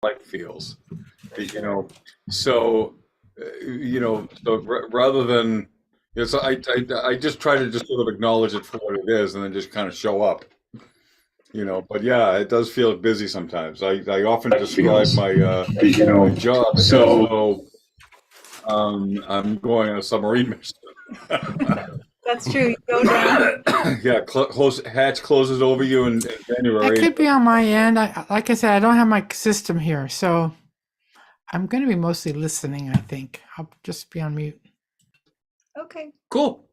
like feels, you know. So, rather than, so I just try to just sort of acknowledge it for what it is, and then just kind of show up, But yeah, it does feel busy sometimes. I often describe my job as though I'm going on a submarine mission. That's true. You go down. Yeah, hatch closes over you in That January. could be on my end. Like I said, I don't have my system here, so I'm going to be mostly listening, I think. I'll just be on mute. Okay. Cool.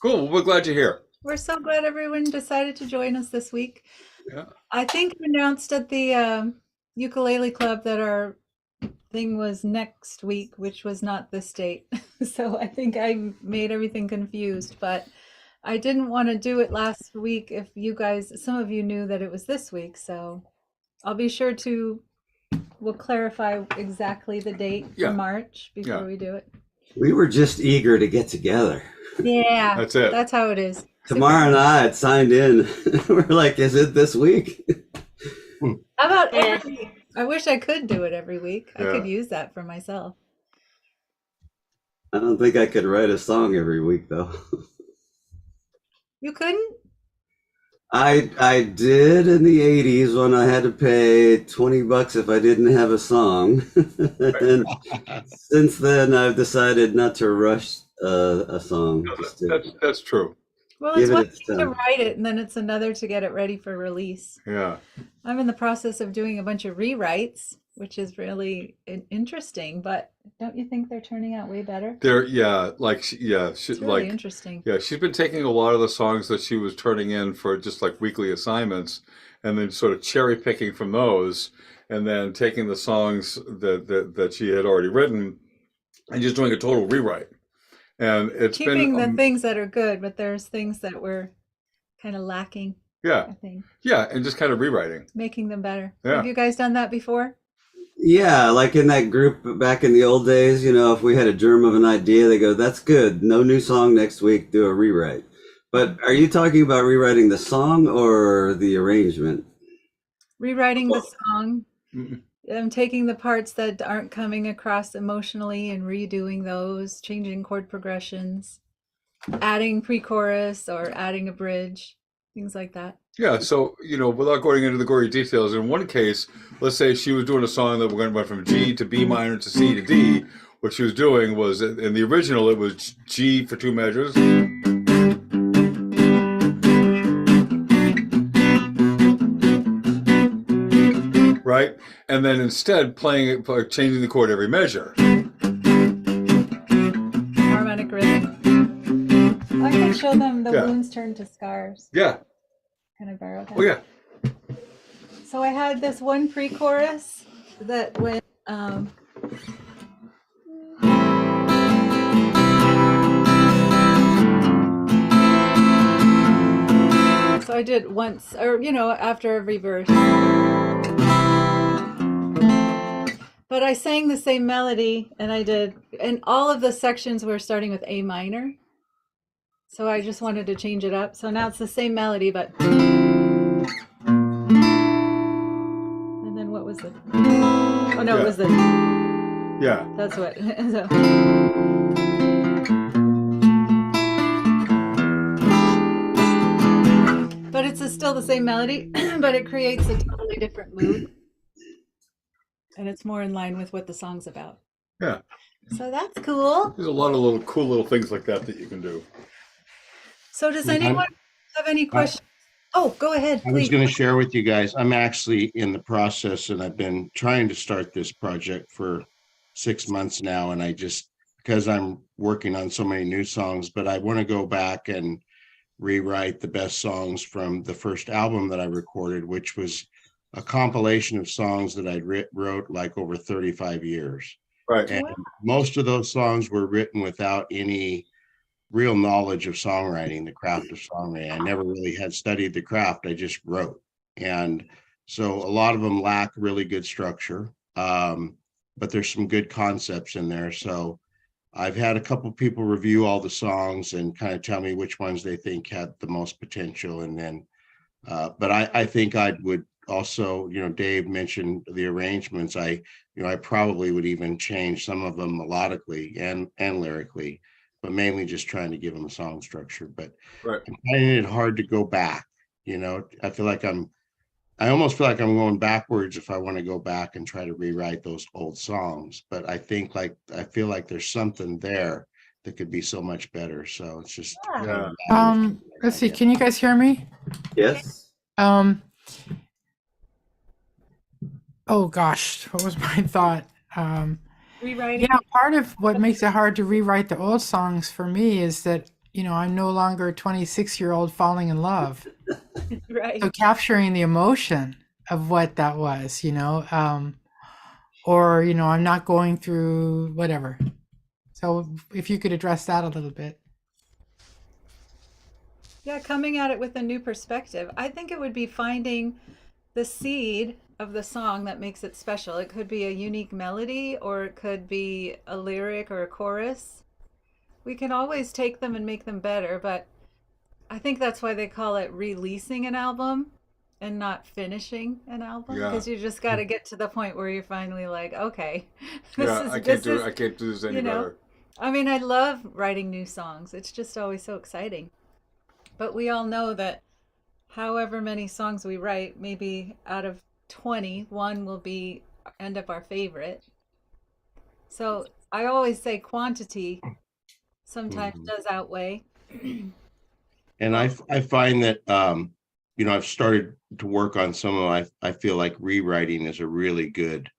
Cool. Well, we're glad you're here. We're so glad everyone decided to join us this week. Yeah. I think we announced at the ukulele club that our thing was next week, which was not this date. So I think I made everything confused, but I didn't want to do it last week if you guys, some of you knew that it was this week. So I'll be sure we'll clarify exactly the date Yeah. for March before Yeah. we do it. We were just eager to get together. Yeah, That's it. That's how it is. Tamara and I had signed in. We're like, is it this week? How about every week? I wish I could do it every week. I Yeah. could use that for myself. I don't think I could write a song every week, though. You couldn't? I did in the 80s when I had to pay $20 if I didn't have a song. And since then, I've decided not to rush a song. No, Just to that's true. Well, give it's it one its thing to time. write it, and then it's another to get it ready for release. Yeah. I'm in the process of doing a bunch of rewrites, which is really interesting, but don't you think they're turning out way better? She's Really interesting. Yeah, she's been taking a lot of the songs that she was turning in for just like weekly assignments, and then sort of cherry picking from those, and then taking the songs that she had already written, and just doing a total rewrite. And it's Keeping been the things that are good, but there's things that were kind of lacking, yeah, I think, and just kind of rewriting. making them better. Yeah. Have you guys done that before? Yeah, like in that group back in the old days, if we had a germ of an idea, they go, that's good. No new song next week, do a rewrite. But are you talking about rewriting the song or the arrangement? Rewriting the song. Mhm. Taking the parts that aren't coming across emotionally and redoing those, changing chord progressions, adding pre-chorus or adding a bridge, things like that. Yeah, so without going into the gory details, in one case, let's say she was doing a song that we're going to run from G to B minor to C to D. What she was doing was, in the original, it was G for two measures, right? And then instead changing the chord every measure. Harmonic rhythm. I can show them the Yeah. wounds turn to scars. Yeah. Can I borrow that? Oh yeah. So I had this one pre-chorus that went so I did once, or after every verse. But I sang the same melody, and all of the sections were starting with A minor. So I just wanted to change it up. So now it's the same melody, but. And then what was it? Oh no, Yeah. it was the. Yeah. That's what. So. But it's still the same melody, but it creates a totally different mood. And it's more in line with what the song's about. Yeah. So that's cool. There's a lot of cool little things like that you can do. So does anyone have any questions? Oh, go ahead, I was please. going to share with you guys, I'm actually in the process and I've been trying to start this project for 6 months now. And because I'm working on so many new songs, but I want to go back and rewrite the best songs from the first album that I recorded, which was a compilation of songs that I wrote like over 35 years. Right. And Wow. most of those songs were written without any real knowledge of songwriting, the craft of songwriting. I never really had studied the craft. I just wrote. And so a lot of them lack really good structure, but there's some good concepts in there. So I've had a couple people review all the songs and kind of tell me which ones they think had the most potential. And then, but I think I would also, Dave mentioned the arrangements. I probably would even change some of them melodically and lyrically, but mainly just trying to give them a song structure. But Right. I'm finding it hard to go back. I almost feel like I'm going backwards if I want to go back and try to rewrite those old songs. But I feel like there's something there that could be so much better. So it's just kind of a matter of- Let's see. Can you guys hear me? Yes. Oh gosh, what was my thought? Rewriting. Yeah, part of what makes it hard to rewrite the old songs for me is that, I'm no longer a 26-year-old falling in love. Right. So capturing the emotion of what that was, or, I'm not going through whatever. So if you could address that a little bit. Yeah, coming at it with a new perspective. I think it would be finding the seed of the song that makes it special. It could be a unique melody, or it could be a lyric or a chorus. We can always take them and make them better, but I think that's why they call it releasing an album and not finishing an album, Yeah. because you just got to get to the point where you're finally like, okay, this Yeah, is I can't this do this any you know, better. I mean, I love writing new songs. It's just always so exciting. But we all know that however many songs we write, maybe out of 20, one will be end up our favorite. So I always say quantity sometimes Mhm. does outweigh. And I find that I've started to work on some of I feel like rewriting is a really good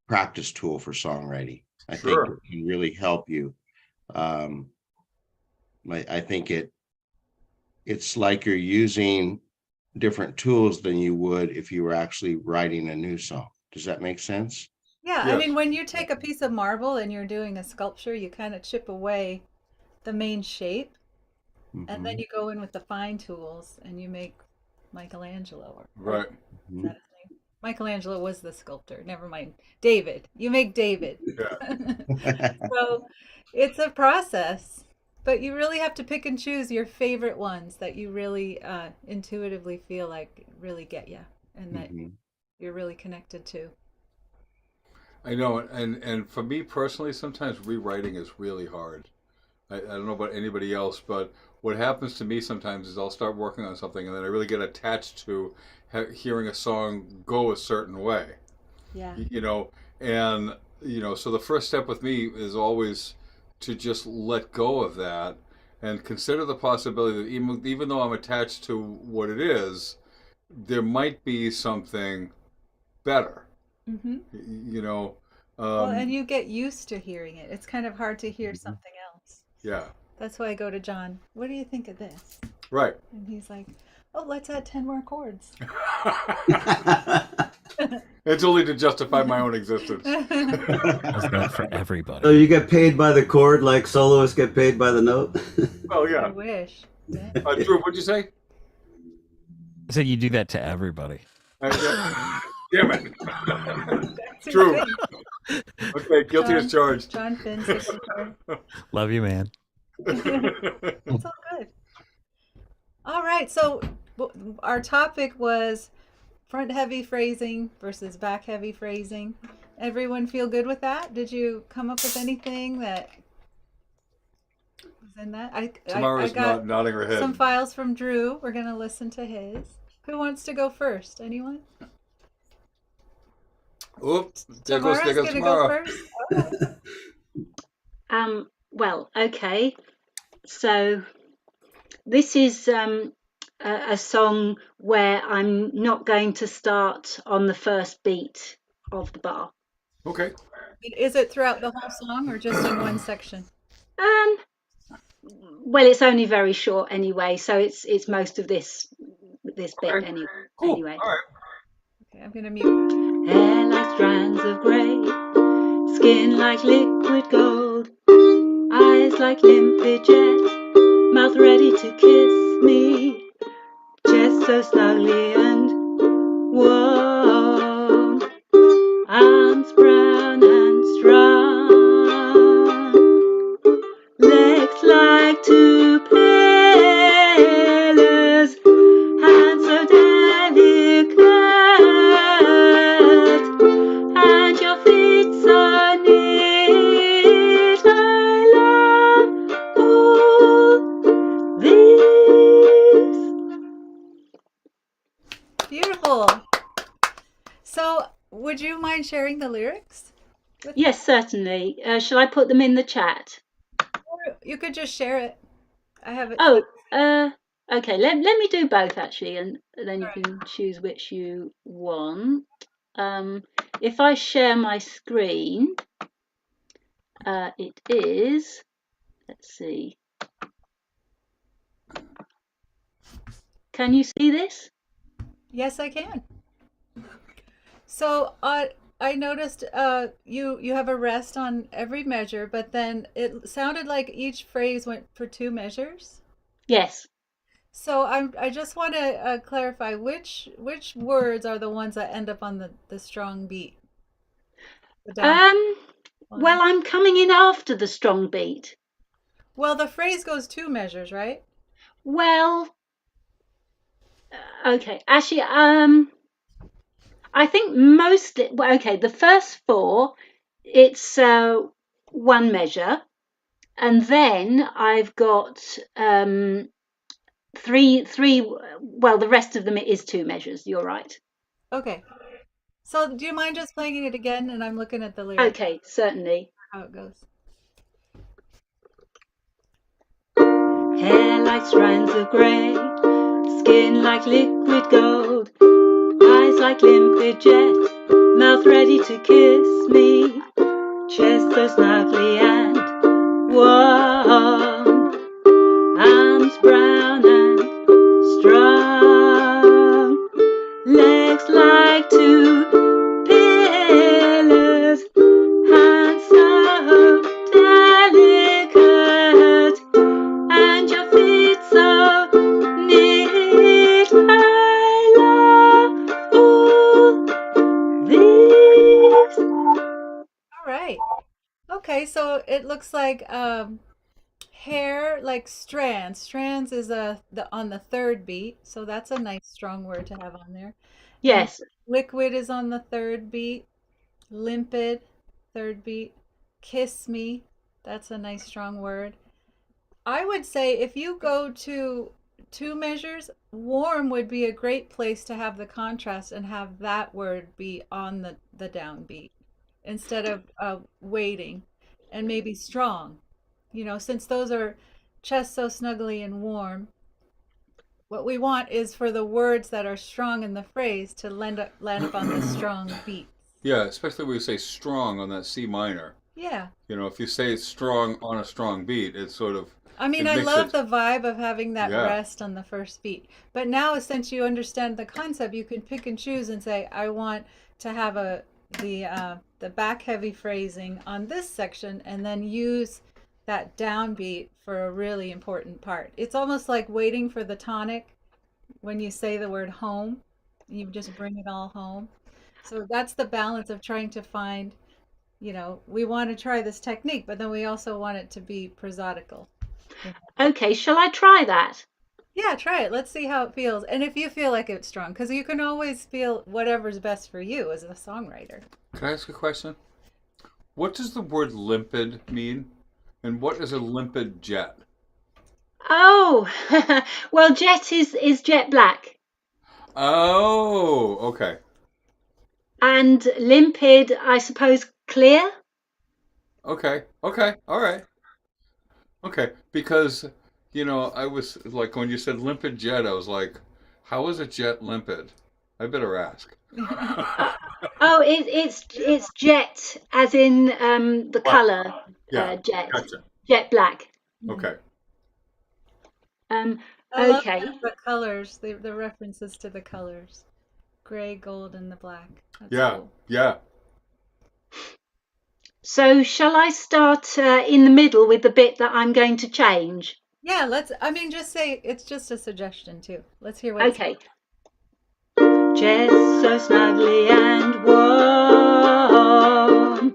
practice tool for songwriting. I think Sure. it can really help you. Um, I think it's like you're using different tools than you would if you were actually writing a new song. Does that make sense? Yeah, I Yes. mean, when you take a piece of marble and you're doing a sculpture, you kind of chip away the main shape, and then Mhm. you go in with the fine tools and you make Michelangelo. Or Right. is Mhm. that his name? Michelangelo was the sculptor. Never mind. David. You make David. Yeah. So it's a process, but you really have to pick and choose your favorite ones that you really intuitively feel like really get you and that Mhm. you're really connected to. I know, and for me personally, sometimes rewriting is really hard. I don't know about anybody else, but what happens to me sometimes is I'll start working on something and then I really get attached to hearing a song go a certain way, Yeah. you know, and so the first step with me is always to just let go of that and consider the possibility that even though I'm attached to what it is, there might be something better, Hmm. you know. Well, and Um, you get used to hearing it. It's kind of hard to hear Mhm. something else. yeah, That's why I go to John. What do you think of this? right. And he's like, "Oh, let's add 10 more chords." It's only to justify my own existence. Does that for So everybody. you get paid by the chord like soloists get paid by the note? Oh I yeah. wish. Dang. Drew, what'd you say? So you do that to everybody. Yeah. Damn it. That's True. insane. Okay, guilty as John, charged. John Finn, signature. Love you, man. It's all good. All right. So our topic was front heavy phrasing versus back heavy phrasing. Everyone feel good with that? Did you come up with anything that was in that? I Tamara's got nodding her some head. files from Drew. We're going to listen to his. Who wants to go first? Anyone? Oops, there goes Tamara's going to go Tamara. first. Okay. Well, okay. So this is a song where I'm not going to start on the first beat of the bar. Okay. Is it throughout the whole song or just in one section? Well, it's only very short anyway, so it's most of this bit Okay. anyway. Cool. Anyway. All right. Okay, I'm going to mute. Hair like strands of grey, skin like liquid gold, eyes like limpid jet, mouth ready to kiss me, chest so slowly and warm, arms brown and strong, legs like two pillars, hands so delicate, would you mind sharing the lyrics? Yes, certainly. Shall I put them in the chat? Or you could just share it. I have it. Oh, okay. Let me do both actually, and then you can choose which you want. If I share my screen, it is. Let's see. Can you see this? Yes, I can. So I noticed you have a rest on every measure, but then it sounded like each phrase went for 2 measures. Yes. So I just want to clarify which words are the ones that end up on the strong beat. The down Well, one. I'm coming in after the strong beat. Well, the phrase goes 2 measures, right? Well, okay. Actually, I think mostly. Well, okay. The first 4, it's 1 measure, and then I've got 3. Well, the rest of them is 2 measures. You're right. Okay. So do you mind just playing it again? And I'm looking at the lyrics, Okay, certainly. how it goes. Hair like strands of grey, skin like liquid gold, eyes like limpid jet, mouth ready to kiss me, chest so snugly and warm, arms brown and strong, legs like 2 pillars, hands so delicate, and your feet so neat. I love all these. All right. Okay, so it looks like hair like strands. Strands is on the 3rd beat, so that's a nice strong word to have on there. And Yes. liquid is on the 3rd beat. Limpid, 3rd beat. Kiss me, that's a nice strong word. I would say if you go to 2 measures, warm would be a great place to have the contrast and have that word be on the downbeat instead of waiting, and maybe strong. Since those are chest so snuggly and warm, what we want is for the words that are strong in the phrase to land up on the strong beat. Yeah, especially when you say strong on that C minor. Yeah. If you say it's strong on a strong beat, it's sort of I mean, it I makes love it. the vibe of having that Yeah. rest on the 1st beat. But now, since you understand the concept, you can pick and choose and say, I want to have the back heavy phrasing on this section, and then use that downbeat for a really important part. It's almost like waiting for the tonic when you say the word home. You just bring it all home. So that's the balance of trying to find, we want to try this technique, but then we also want it to be prosodical. Okay, shall I try that? Yeah, try it. Let's see how it feels. And if you feel like it's strong, because you can always feel whatever's best for you as a songwriter. Can I ask a question? What does the word limpid mean? And what is a limpid jet? Oh, well, jet is jet black, Oh, okay. and limpid, I suppose, clear. Okay. Okay. All right. Okay. Because, I was like, when you said limpid jet, I was like, how is a jet limpid? I better ask. Oh, it's jet, as in the Black. color, Yeah. jet, Gotcha. jet black. Okay. Um, I love okay, the colors, the references to the colors. Gray, gold, and the black. That's Yeah. cool. Yeah. so shall I start in the middle with the bit that I'm going to change? Yeah, just say it's just a suggestion too. Let's hear what Okay. Chest so snugly and warm,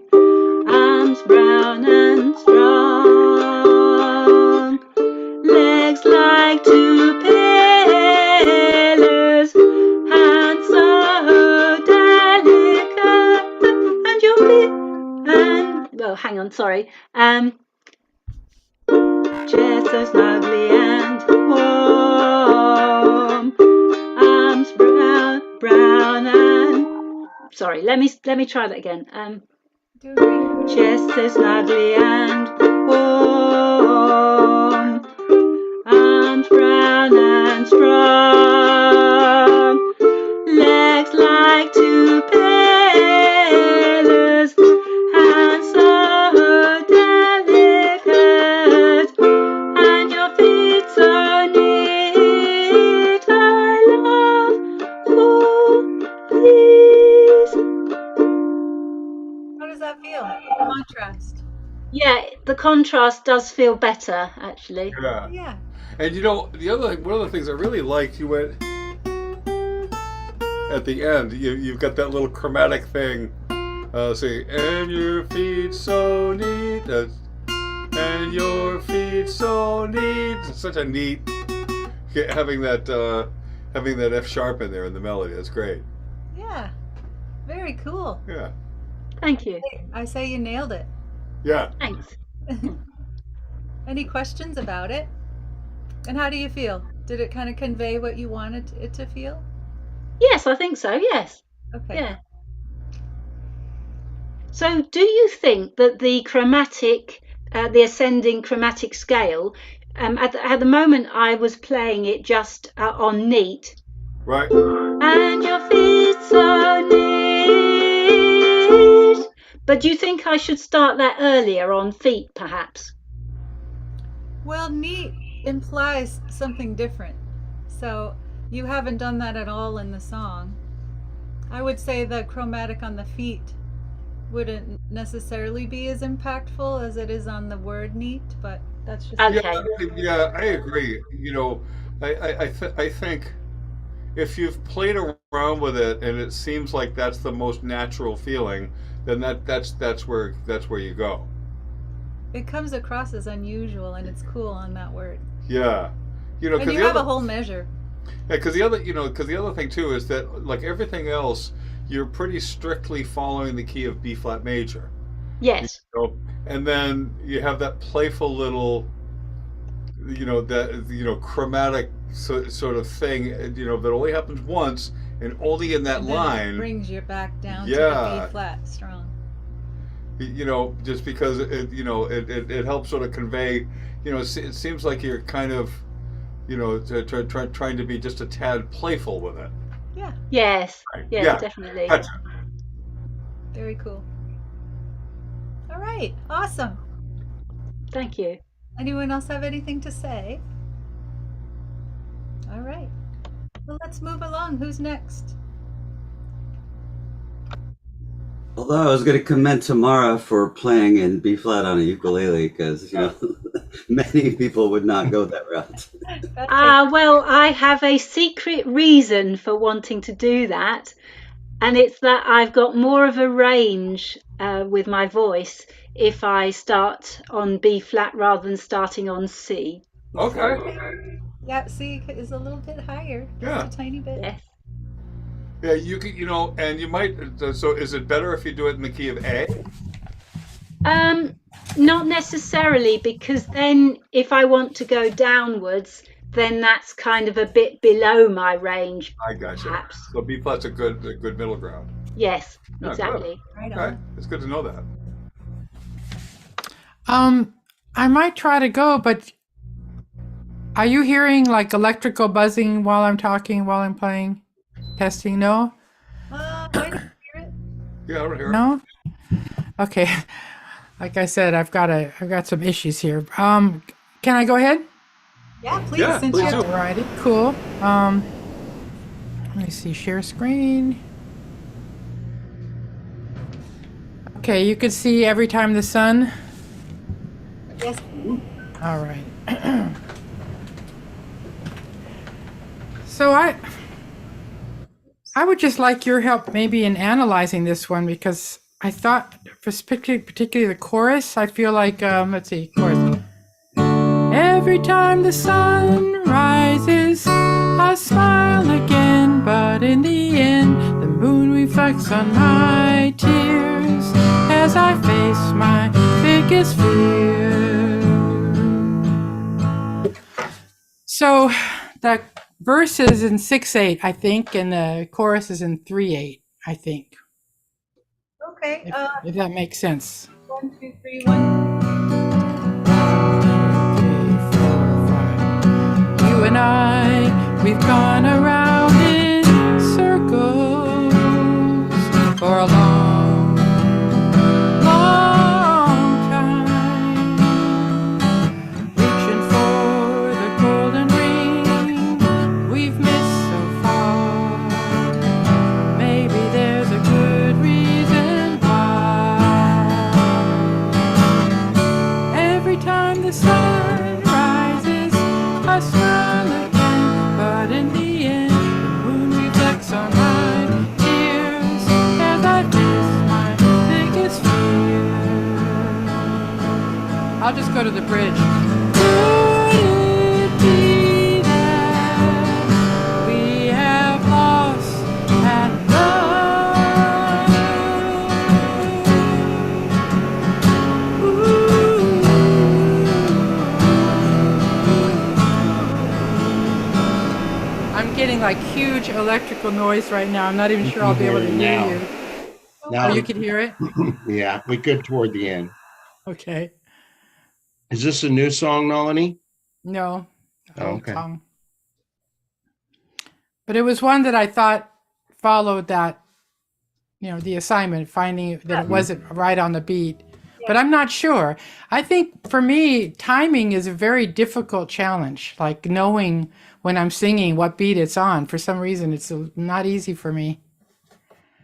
arms brown and strong, legs like 2 pillars, hands so delicate, and your feet and oh, hang on, sorry. Chest so snugly and warm, arms brown and sorry. Let me try that again. Doing great. Chest so snugly and warm, arms brown and strong, legs like two pillars, hands so delicate, and your feet so neat. I love all these. How does that feel? Contrast. Yeah, the contrast does feel better, actually. Yeah. Yeah. And you know, one of the things I really liked, you went at the end. You've got that little chromatic thing. Say, and your feet so neat, and your feet so neat. It's such a neat having that F sharp in there in the melody. That's great. Yeah. Very cool. Yeah. Thank you. I say you nailed it. Yeah. Thanks. Any questions about it? And how do you feel? Did it kind of convey what you wanted it to feel? Yes, I think so. Yes. Okay. Yeah. So, do you think that the ascending chromatic scale, at the moment I was playing it just on neat, Right. and your feet so neat, but do you think I should start that earlier on feet, perhaps? Well, neat implies something different. So you haven't done that at all in the song. I would say the chromatic on the feet wouldn't necessarily be as impactful as it is on the word neat, but that's just Okay. Yeah, I agree. You know, I think if you've played around with it and it seems like that's the most natural feeling, then that's where you go. it comes across as unusual and it's cool on that word. Yeah, you know, And because you have a whole measure. because the other thing too is that like everything else, you're pretty strictly following the key of B flat major. Yes. So, and then you have that playful little, chromatic sort of thing, that only happens once and only in that And then it line. brings you back down to Yeah. the B flat strong. Just because it helps sort of convey, it seems like you're kind of, trying to be just a tad playful with it. Yeah, Yes. Right. Yeah, Yeah. definitely. Gotcha. very cool. All right, awesome. Thank you. Anyone else have anything to say? All right. Well, let's move along. Who's next? Although I was going to commend Tamara for playing in B flat on a ukulele because, many people would not go that route. Well, I have a secret reason for wanting to do that, and it's that I've got more of a range with my voice if I start on B flat rather than starting on C. Okay. Yeah, C is a little bit higher, just Yeah. a tiny bit. Yes. Yeah, you could, and you might. So, is it better if you do it in the key of A? Not necessarily, because then if I want to go downwards, then that's kind of a bit below my range, I gotcha. perhaps. So B flat's a good middle ground. Yes, Yeah, exactly. Right Okay, on. it's good to know that. I might try to go, but are you hearing like electrical buzzing while I'm talking, while I'm playing? Testing? No? I don't hear it. Yeah, I don't hear it. No? Okay. Like I said, I've got some issues here. Can I go ahead? Yeah, please. Yeah, Since please you're do. Alrighty, cool. Let me see, share screen. Okay, you can see every time the sun. yes. All right. So I would just like your help maybe in analyzing this one because I thought, for particularly the chorus, I feel like, let's see, chorus. Every time the sun rises, I smile again, but in the end, the moon reflects on my tears as I face my biggest fear. So the verse is in 6/8, I think, and the chorus is in 3/8, I think. Okay. if that makes sense. 1, 2, 3, 1. 1, 2, 3, 4, 5. You and I, we've gone around in circles for a long, long time, reaching for the golden ring we've missed so far. Maybe there's a good reason why. Every time the sun rises, I smile again, but in the end, the moon reflects on my tears as I face my biggest fear. I'll just go to the bridge. Could it be that we have lost that love? I'm getting like huge electrical noise right now. I'm not even sure I'll be able to hear you. Now Oh, you can hear it? yeah, we could toward the end. Okay. Is this a new song, Melanie? No. Oh, okay. But it was one that I thought followed that, the assignment, finding that it wasn't right on the beat. But I'm not sure. I think for me, timing is a very difficult challenge, like knowing when I'm singing what beat it's on. For some reason, it's not easy for me.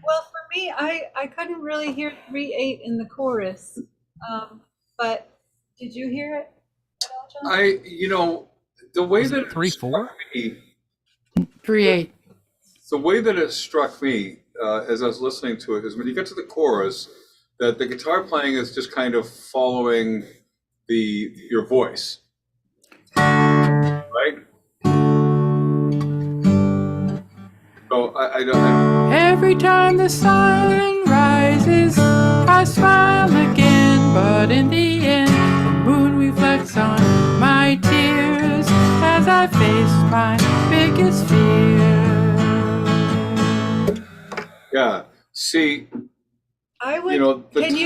Well, for me, I couldn't really hear 3/8 in the chorus. But did you hear it at all, John? The way Was that it 3/4? me, 3/8. the way that it struck me as I was listening to it is when you get to the chorus, that the guitar playing is just kind of following your voice, right? So I don't. Every time the sun rises, I smile again, but in the end, the moon reflects on my tears as I face my biggest fear. Yeah. See, I would. Can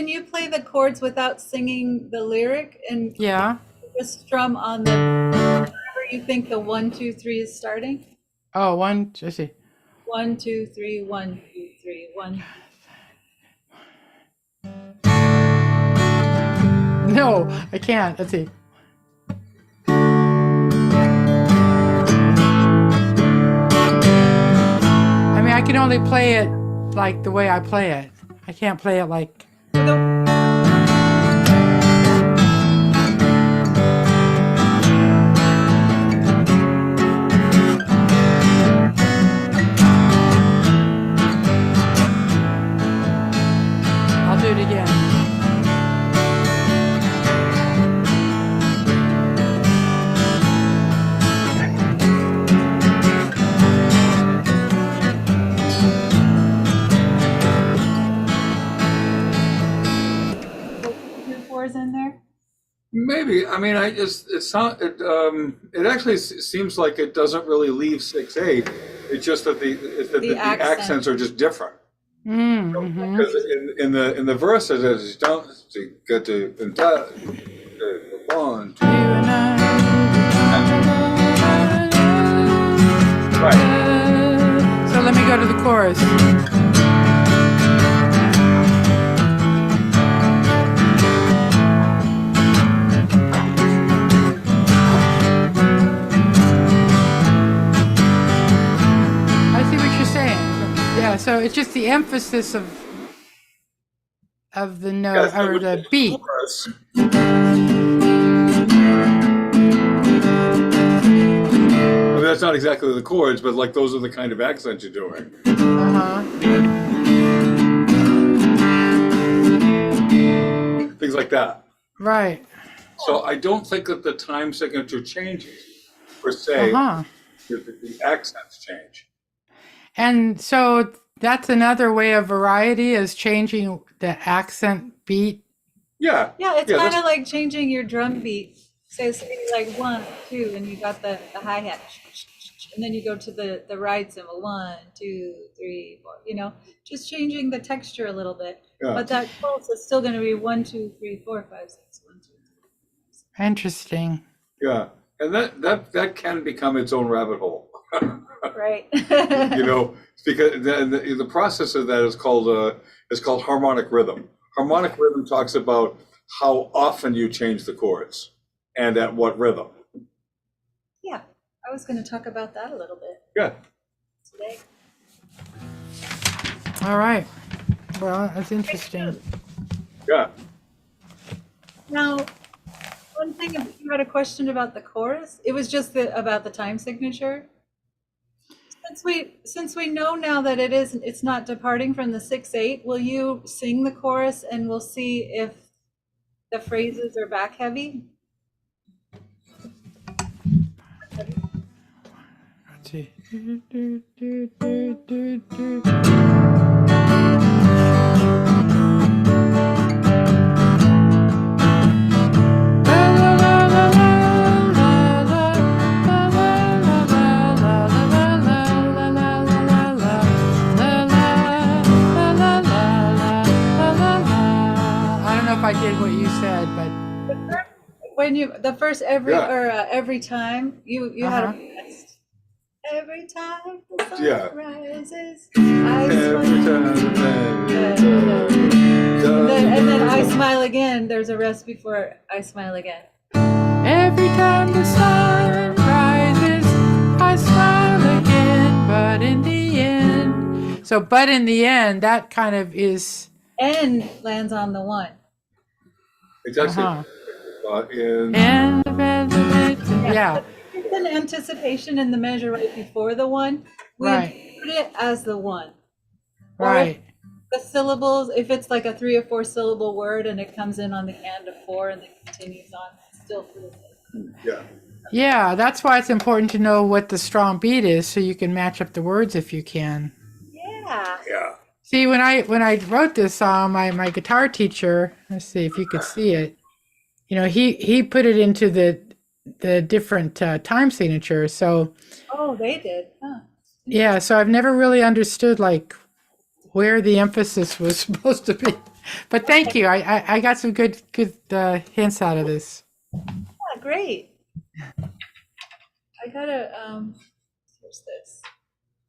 you play the chords without singing the lyric and Yeah. just strum on the wherever you think the 1, 2, 3 is starting? Oh, let's see. 1, 2, 3, 1, 2, 3, 1. No, I can't. Let's see. I mean, I can only play it like the way I play it. I can't play it like. I'll do it again. In there? maybe. I mean, it actually seems like it doesn't really leave 6/8. It's just that the accents are just different. Mm-hmm. Because in the verses, it's don't get to 1, 2. Right. So let me go to the chorus. Yeah, so it's just the emphasis of the note or the beat. I mean, that's not exactly the chords, but like those are the kind of accents you're doing. Things like that. Right. So I don't think that the time signature changes per se. The accents change. And so that's another way of variety is changing the accent beat. Yeah. Yeah, it's kind of like changing your drum beat. So it's like 1, 2, and you got the hi-hat. and then you go to the ride cymbal, 1, 2, 3, 4. You know, just changing the texture a little bit. Yeah. But that pulse is still going to be 1, 2, 3, 4, 5, 6, 1, 2, 3. Interesting. Yeah, and that can become its own rabbit hole. Right. You know, because the process of that is called harmonic rhythm. Harmonic rhythm talks about how often you change the chords and at what rhythm. Yeah, I was going to talk about that a little bit Yeah. today. All right. Well, that's interesting. Yeah. Now, one thing, if you had a question about the chorus, it was just about the time signature. Since we know now that it's not departing from the 6/8, will you sing the chorus and we'll see if the phrases are back heavy? Let's see. I don't know if I did what you said, but When you the first every Yeah. or every time you had Uh-huh. a best. Every time the sun Yeah. rises, Every time and then I smile again. There's a rest before I smile again. every time the sun rises, I smile again, but in the end. So, but in the end, that kind of is. N lands on the 1. It's actually Uh-huh. in And yeah, It's an anticipation in the measure right before the 1. We right, interpret it as the 1. Or right. the syllables, if it's like a 3 or 4 syllable word and it comes in on the end of 4 and then continues on, it's still 3. yeah. Yeah, that's why it's important to know what the strong beat is, so you can match up the words if you can. Yeah. Yeah. See, when I wrote this song, my guitar teacher, let's see if you could see it. You know, he put it into the different time signatures. So Oh, they did. Huh. yeah, so I've never really understood like where the emphasis was supposed to be. But thank you. I got some good hints out of this. Yeah, great. I gotta here's this.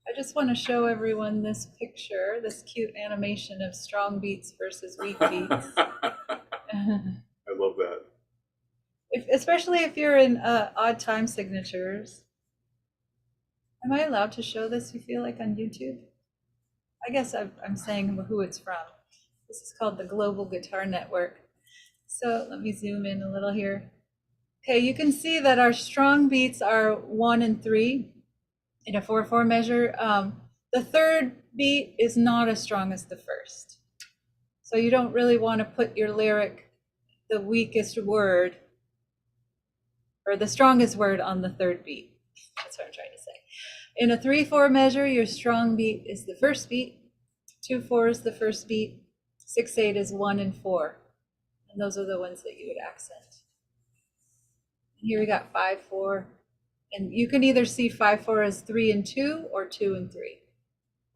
I just want to show everyone this picture, this cute animation of strong beats versus weak beats. I love that. Especially if you're in odd time signatures. Am I allowed to show this, you feel like, on YouTube? I guess I'm saying who it's from. This is called the Global Guitar Network. So let me zoom in a little here. Okay, you can see that our strong beats are 1 and 3 in a 4/4 measure. The third beat is not as strong as the first. So you don't really want to put your lyric, the weakest word, or the strongest word on the third beat. That's what I'm trying to say. In a 3/4 measure, your strong beat is the first beat, 2/4 is the first beat, 6/8 is 1 and 4. And those are the ones that you would accent. And here we got 5/4. And you can either see 5/4 as 3 and 2 or 2 and 3.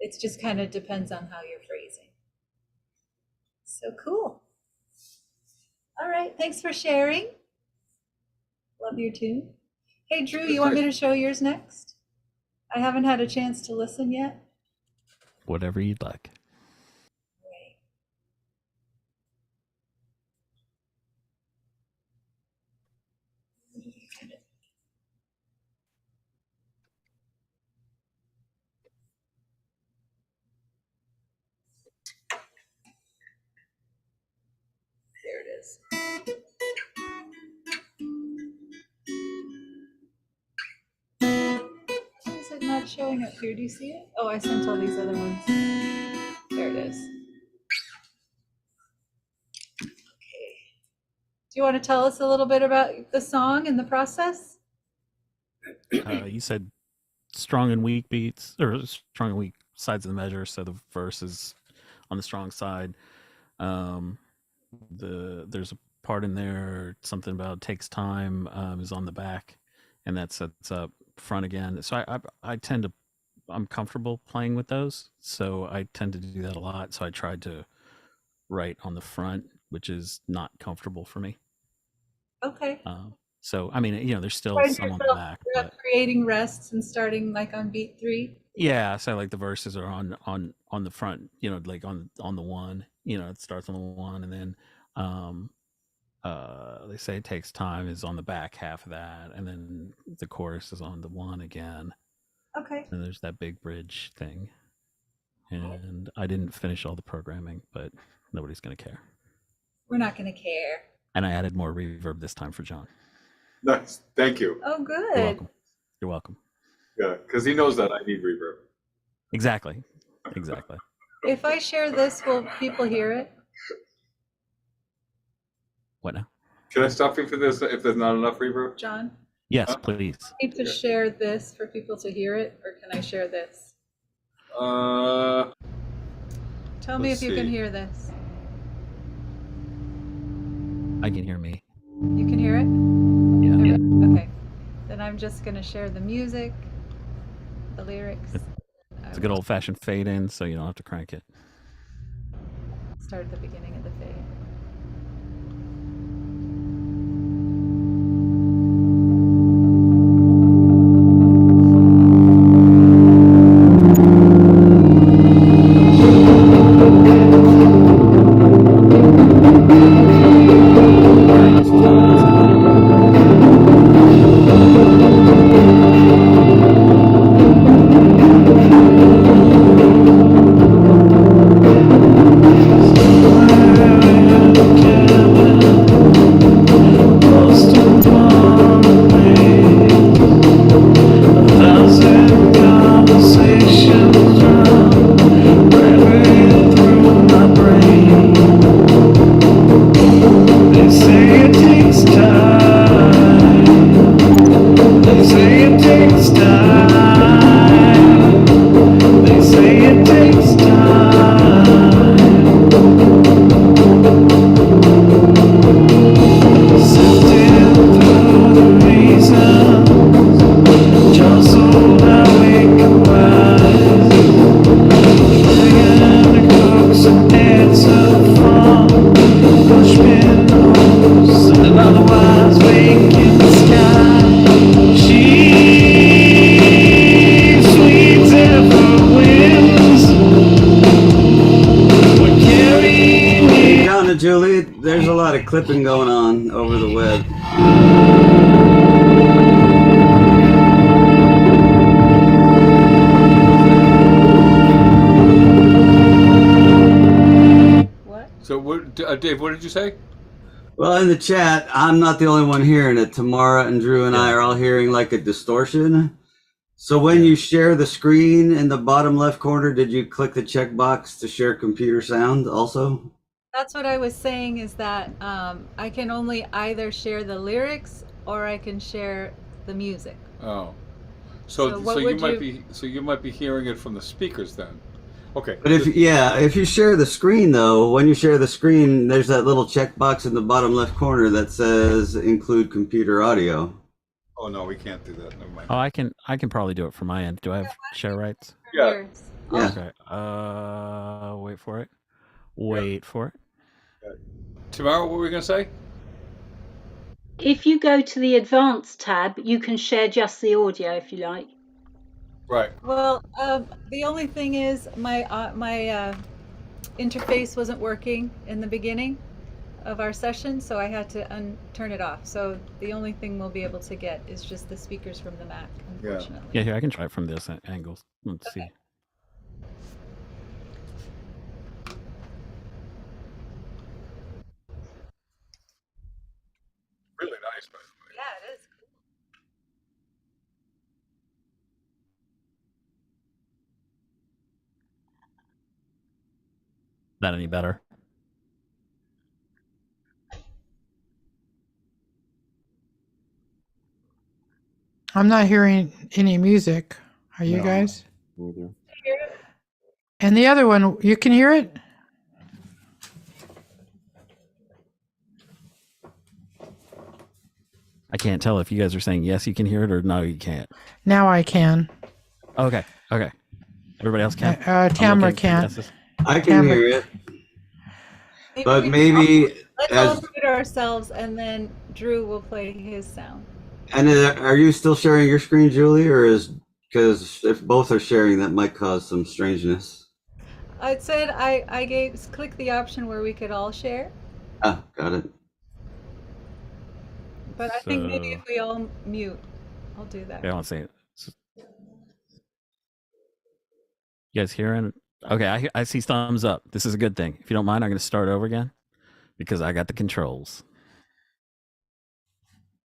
It just kind of depends on how you're phrasing. So cool. All right, thanks for sharing. Love your tune. Hey, Drew, you want me to show yours next? I haven't had a chance to listen yet. Whatever you'd like. Great. There it is. Why is it not showing up here? Do you see it? Oh, I sent all these other ones. There it is. Okay. Do you want to tell us a little bit about the song and the process? You said strong and weak beats, or strong and weak sides of the measure. So the verse is on the strong side. There's a part in there, something about takes time, is on the back, and that sets up front again. So I tend to, I'm comfortable playing with those, so I tend to do that a lot. So I tried to write on the front, which is not comfortable for me. Okay. So I mean, there's still Find some on the yourself back, but creating rests and starting like on beat 3. yeah. So like the verses are on the front, like on the one, it starts on the one, and then they say it takes time is on the back half of that, and then the chorus is on the one again, Okay. and there's that big bridge thing. And I didn't finish all the programming, but nobody's gonna care. We're not going to care. And I added more reverb this time for John. Nice. Thank you. Oh, good. You're welcome. You're welcome. Yeah, because he knows that I need reverb. Exactly. If I share this, will people hear it? What now? Can I stop you for this if there's not enough reverb? John, Yes, Huh? please. I need to share this for people to hear it, or can I share this? Tell me if Let's you can see. hear this. I can hear me. You can hear it? Yeah. Okay. Then I'm just going to share the music, the lyrics. It's a good old fashioned fade in, so you don't have to crank it. Start at the beginning of the fade. Juli, there's a lot of clipping going on over the web. What? So, Dave, what did you say? Well, in the chat, I'm not the only one hearing it. Tamara and Drew and I are all hearing like a distortion. So when you share the screen in the bottom left corner, did you click the checkbox to share computer sound also? That's what I was saying, is that I can only either share the lyrics or I can share the music. Oh, So so what you would might you- be hearing it from the speakers then. Okay. But if you share the screen though, when you share the screen, there's that little checkbox in the bottom left corner that says include computer audio. Oh no, we can't do that. Never mind. Oh, I can probably do it from my end. Do I have share rights? Yeah. Yours. Yeah. Okay. Wait for it. Wait for it. Tomorrow, what were we gonna say? If you go to the advanced tab, you can share just the audio if you like. Right. Well, the only thing is my interface wasn't working in the beginning of our session, so I had to turn it off. So the only thing we'll be able to get is just the speakers from the Mac, unfortunately. Yeah, here I can try it from this angle. Let's see. Really nice, by the way. Yeah, it is. That any better? I'm not hearing any music. Are you No. guys? And the other one, you can hear it? I can't tell if you guys are saying yes, you can hear it, or no, you can't. Now I can. Okay. Everybody else can. Tamara okay can't. yeses? I can Tamara- hear it, but we- maybe Let's as all mute ourselves, and then Drew will play his sound. and are you still sharing your screen, Julie, or is because if both are sharing, that might cause some strangeness. I said I gave click the option where we could all share, Ah, got it. but I think maybe So- if we all mute, I'll do that. Okay, I won't say it. You guys hearing? Okay, I see thumbs up. This is a good thing. If you don't mind, I'm going to start over again because I got the controls.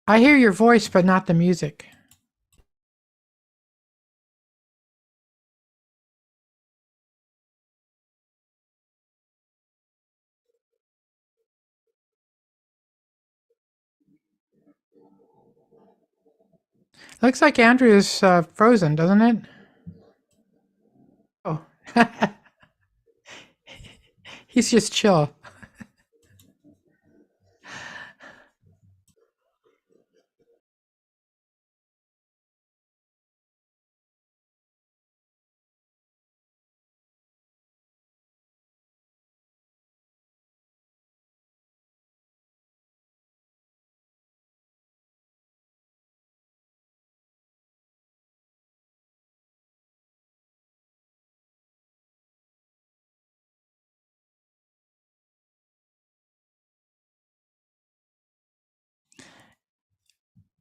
I hear your voice, but not the music. Looks like Andrew is frozen, doesn't it? Oh. He's just chill.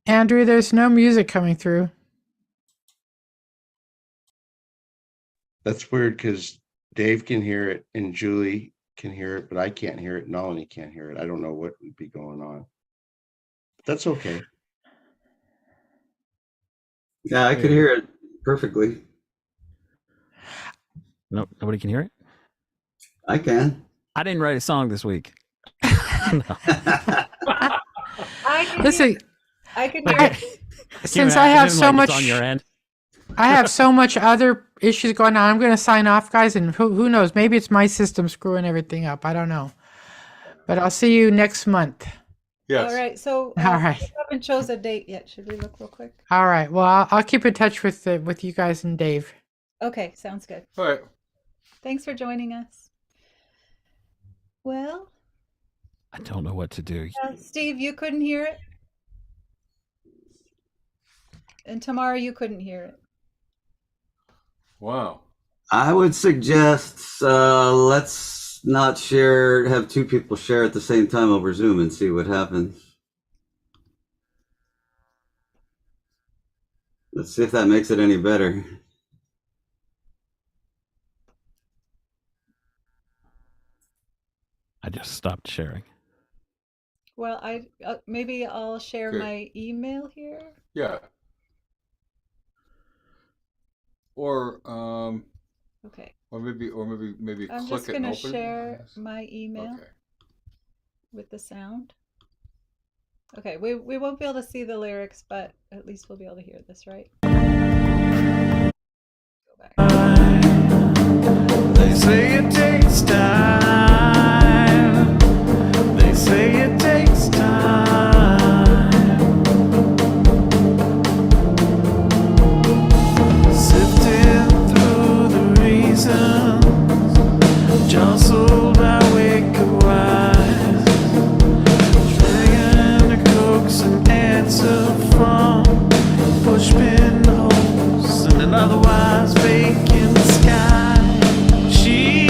Andrew, there's no music coming through. That's weird because Dave can hear it and Julie can hear it, but I can't hear it. Melanie can't hear it. I don't know what would be going on. That's okay. Yeah, I could hear it perfectly. Nope, nobody can hear it. I can. I didn't write a song this week. I can Listen, I can hear it. since I have so much, on your end. I have so much other issues going on. I'm going to sign off, guys, and who knows? Maybe it's my system screwing everything up. I don't know. But I'll see you next month. Yes. All right, so All right. we haven't chose a date yet. Should we look real quick? All right. Well, I'll keep in touch with you guys and Dave. Okay, sounds good. All right. Thanks for joining us. Well, I don't know what to do. Steve, you couldn't hear it? And Tamara, you couldn't hear it. Wow. I would suggest let's not have two people share at the same time over Zoom and see what happens. Let's see if that makes it any better. I just stopped sharing. Well, maybe I'll share Okay. my email here. Yeah. Or Okay, maybe I'm click just it and gonna open share it. my email Okay. with the sound. Okay, we won't be able to see the lyrics, but at least we'll be able to hear this, right? Go back. They say it takes time. They say it takes time. Sifting through the reasons, jostled by wicked wise, trying to coax an answer from pushpin holes in an otherwise vacant sky. She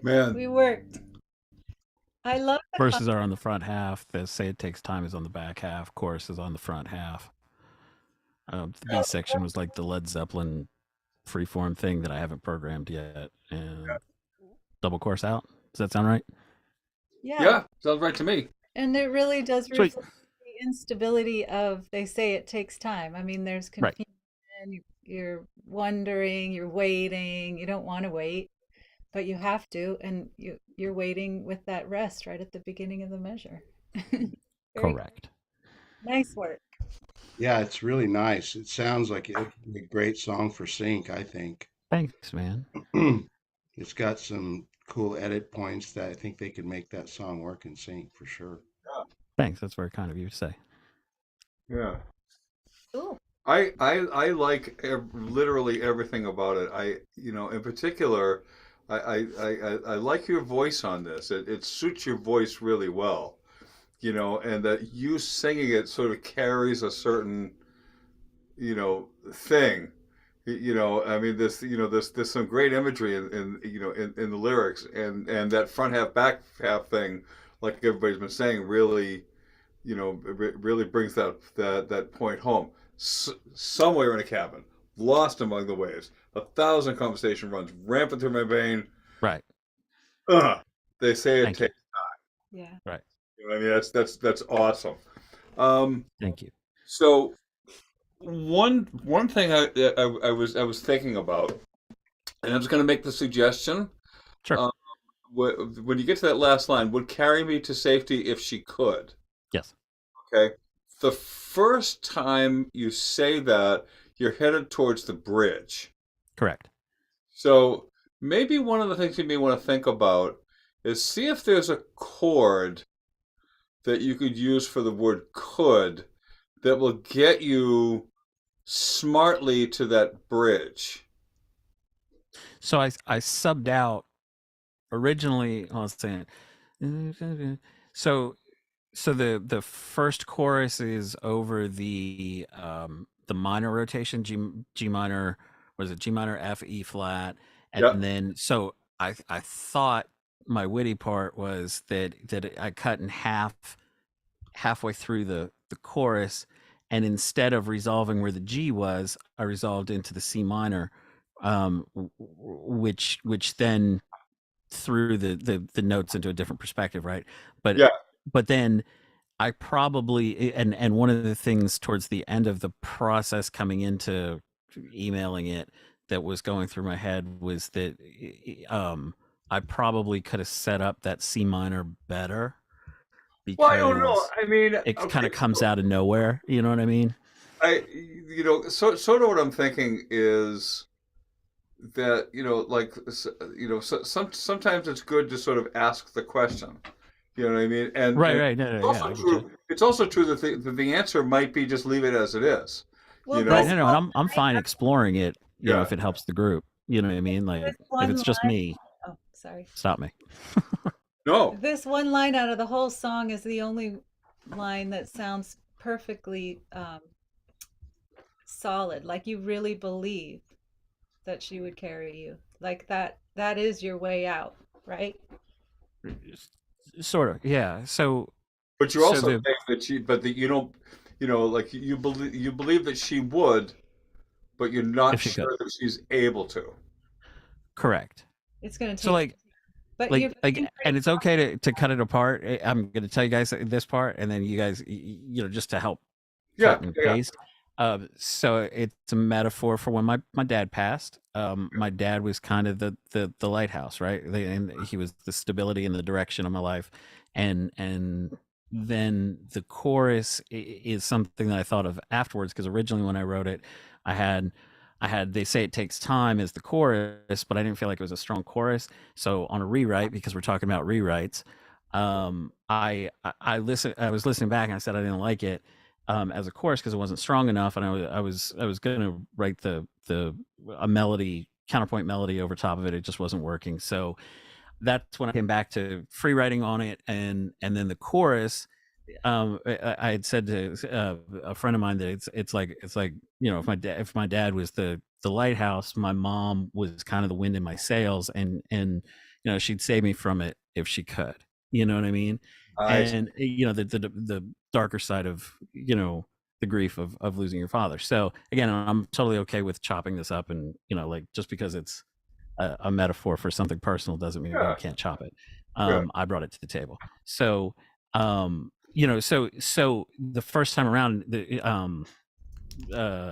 Man, We worked. I love the Verses are on the front half. The Say It Takes Time is on the back half. Chorus is on the front half. The B section was like the Led Zeppelin freeform thing that I haven't programmed yet. And double chorus out. Does that sound right? yeah, sounds right to me. And it really does Sweet. reflect the instability of, they say it takes time. I mean, there's Right. confusion, you're wondering, you're waiting, you don't want to wait, but you have to, and you're waiting with that rest right at the beginning of the measure. Very Correct. nice work. Yeah, it's really nice. It sounds like it'd be a great song for sync, I think. Thanks, man. It's got some cool edit points that I think they could make that song work in sync for sure. Thanks. That's very kind of you to say. Yeah. Cool. I like literally everything about it. In particular, I like your voice on this. It suits your voice really well, and that you singing it sort of carries a certain, thing. I mean, there's some great imagery in the lyrics, and that front half, back half thing, like everybody's been saying, really, really brings that point home. Somewhere in a cabin, lost among the waves, 1,000 conversation runs rampant through my vein. Right. They say it Thank you. takes. Yeah. Right. I mean, that's awesome. Thank you. So one thing I was thinking about, and I was going to make the suggestion. Sure. When you get to that last line, would carry me to safety if she could. Yes. Okay. The first time you say that, you're headed towards the bridge. Correct. So maybe one of the things you may want to think about is see if there's a chord that you could use for the word could that will get you smartly to that bridge. So I subbed out originally. I was saying, so the first chorus is over the minor rotation, G minor, was it G minor, F, E flat, and Yep. then so I thought my witty part was that I cut in halfway through the chorus, and instead of resolving where the G was, I resolved into the C minor, which then threw the notes into a different perspective, right? But Yeah. but then I probably, and one of the things towards the end of the process coming into emailing it that was going through my head was that I probably could have set up that C minor better, because Well, I don't know. I mean, it kind okay, of comes out of nowhere. You know what I mean? so sort of what I'm thinking is that sometimes it's good to sort of ask the question. You know what I mean? And Right. No, it's yeah, also I get true. you. It's also true that the answer might be just leave it as it is. Well, Right. this No, and I'm fine exploring it. Yeah. If it helps the group. You know what I mean? Like This if one it's just line- me, Oh, sorry. stop me. No. This one line out of the whole song is the only line that sounds perfectly solid. Like you really believe that she would carry you. Like that is your way out, right? Sort of, yeah. So But you So also the- think that you don't, like you believe that she would, but you're not If she sure could. that she's able to. It's correct. gonna take So but you're and it's okay to cut it apart. I'm going to tell you guys this part, and then you guys, just to help Yeah, cut and yeah. paste. So it's a metaphor for when my dad passed. My dad was kind of the lighthouse, right? And he was the stability and the direction of my life. And then the chorus is something that I thought of afterwards, because originally when I wrote it, I had They Say It Takes Time as the chorus, but I didn't feel like it was a strong chorus. So on a rewrite, because we're talking about rewrites, I was listening back and I said I didn't like it as a chorus because it wasn't strong enough, and I was going to write a melody, counterpoint melody over top of it. It just wasn't working. So that's when I came back to free writing on it, and then the chorus. I had said to a friend of mine that it's like if my dad was the lighthouse, my mom was kind of the wind in my sails, and she'd save me from it if she could. You know what I mean? And the darker side of the grief of losing your father. So again, I'm totally okay with chopping this up, and like just because it's a metaphor for something personal doesn't mean you can't chop it. I brought it to the table. So so the first time around, the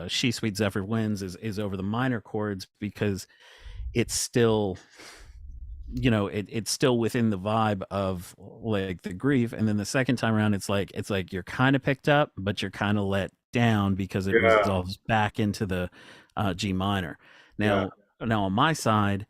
She Sweet Zephyr Winds is over the minor chords because it's still it's still within the vibe of like the grief. And then the second time around, it's like you're kind of picked up, but you're kind of let down because it resolves back into the G minor. Now on my side,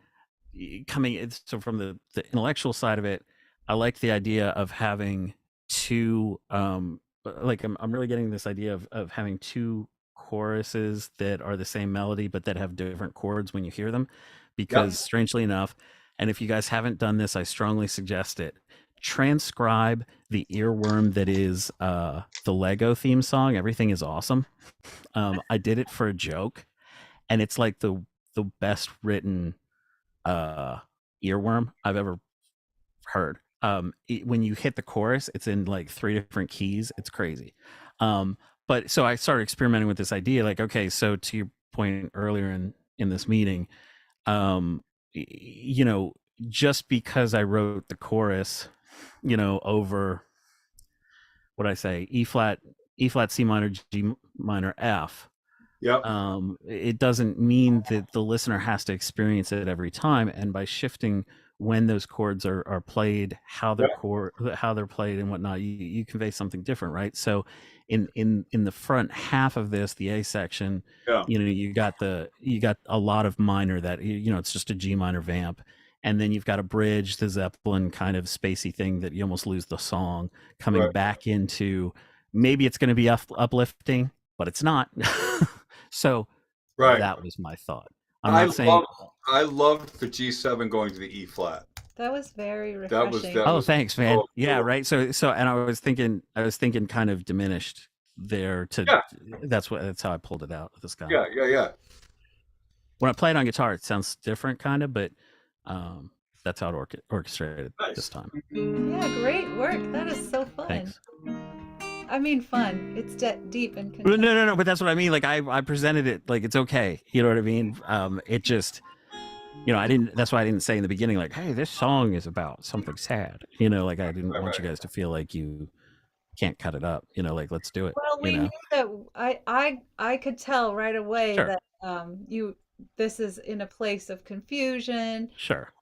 so from the intellectual side of it, I like the idea of having two like I'm really getting this idea of having two choruses that are the same melody but that have different chords when you hear them, because strangely enough, and if you guys haven't done this, I strongly suggest it, transcribe the earworm that is the Lego theme song, Everything Is Awesome. I did it for a joke, and it's like the best written earworm I've ever heard. When you hit the chorus, it's in like 3 different keys. It's crazy. But so I started experimenting with this idea, like, okay, so to your point earlier in this meeting, just because I wrote the chorus, over what I say, E flat, C minor, G minor, F. It doesn't mean that the listener has to experience it every time. And by shifting when those chords are played, how they're played and whatnot, you convey something different, right? So in the front half of this, the A section, you got a lot of minor that it's just a G minor vamp, and then you've got a bridge, the Zeppelin kind of spacey thing that you almost lose the song, coming back into, maybe it's going to be uplifting, but it's not. So that was my thought. I loved the G7 going to the E flat. That was very refreshing. Oh, thanks, man. Yeah, right. So, and I was thinking kind of diminished there. That's how I pulled it out. This guy. Yeah. When I play it on guitar, it sounds different, kind of, but that's how it orchestrated this time. Yeah, great work. That is so fun. Thanks. I mean, fun. It's deep and. No. But that's what I mean. Like I presented it like it's okay. You know what I mean? It just. I didn't. That's why I didn't say in the beginning, like, "Hey, this song is about something sad." Like I didn't want you guys to feel like you can't cut it up. Like, let's do it. Well, we knew that. I could tell right away that this is in a place of confusion. Sure.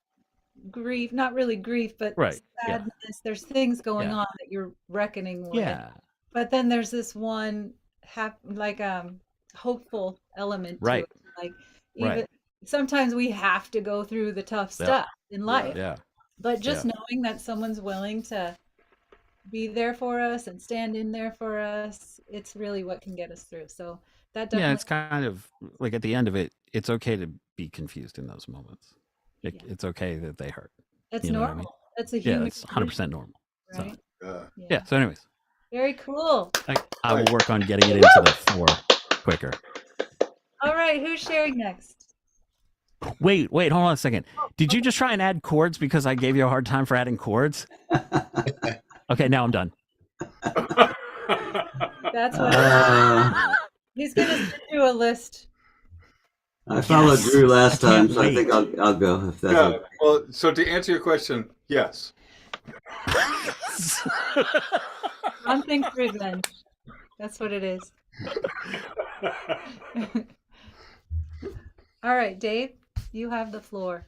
Grief, not really grief, but sadness. Yeah. There's things going on that you're reckoning with. Yeah. But then there's this one hopeful element to it. Like even. Sometimes we have to go through the tough stuff in life. Yeah. But just knowing that someone's willing to be there for us and stand in there for us, it's really what can get us through. So that definitely. Yeah, it's kind of like at the end of it, it's okay to be confused in those moments. It's okay that they hurt. That's normal. I mean? That's a human. Yeah, it's 100% normal. Right. So, so anyways. Very cool. I will work on getting it into the floor quicker. All right, who's sharing next? Wait, hold on a second. Did you just try and add chords because I gave you a hard time for adding chords? Okay, now I'm done. That's what he's going to send you a list. I followed Drew last time, so I think I'll go if that's okay. Well, so to answer your question, yes. One thing for revenge. That's what it is. All right, Dave. You have the floor.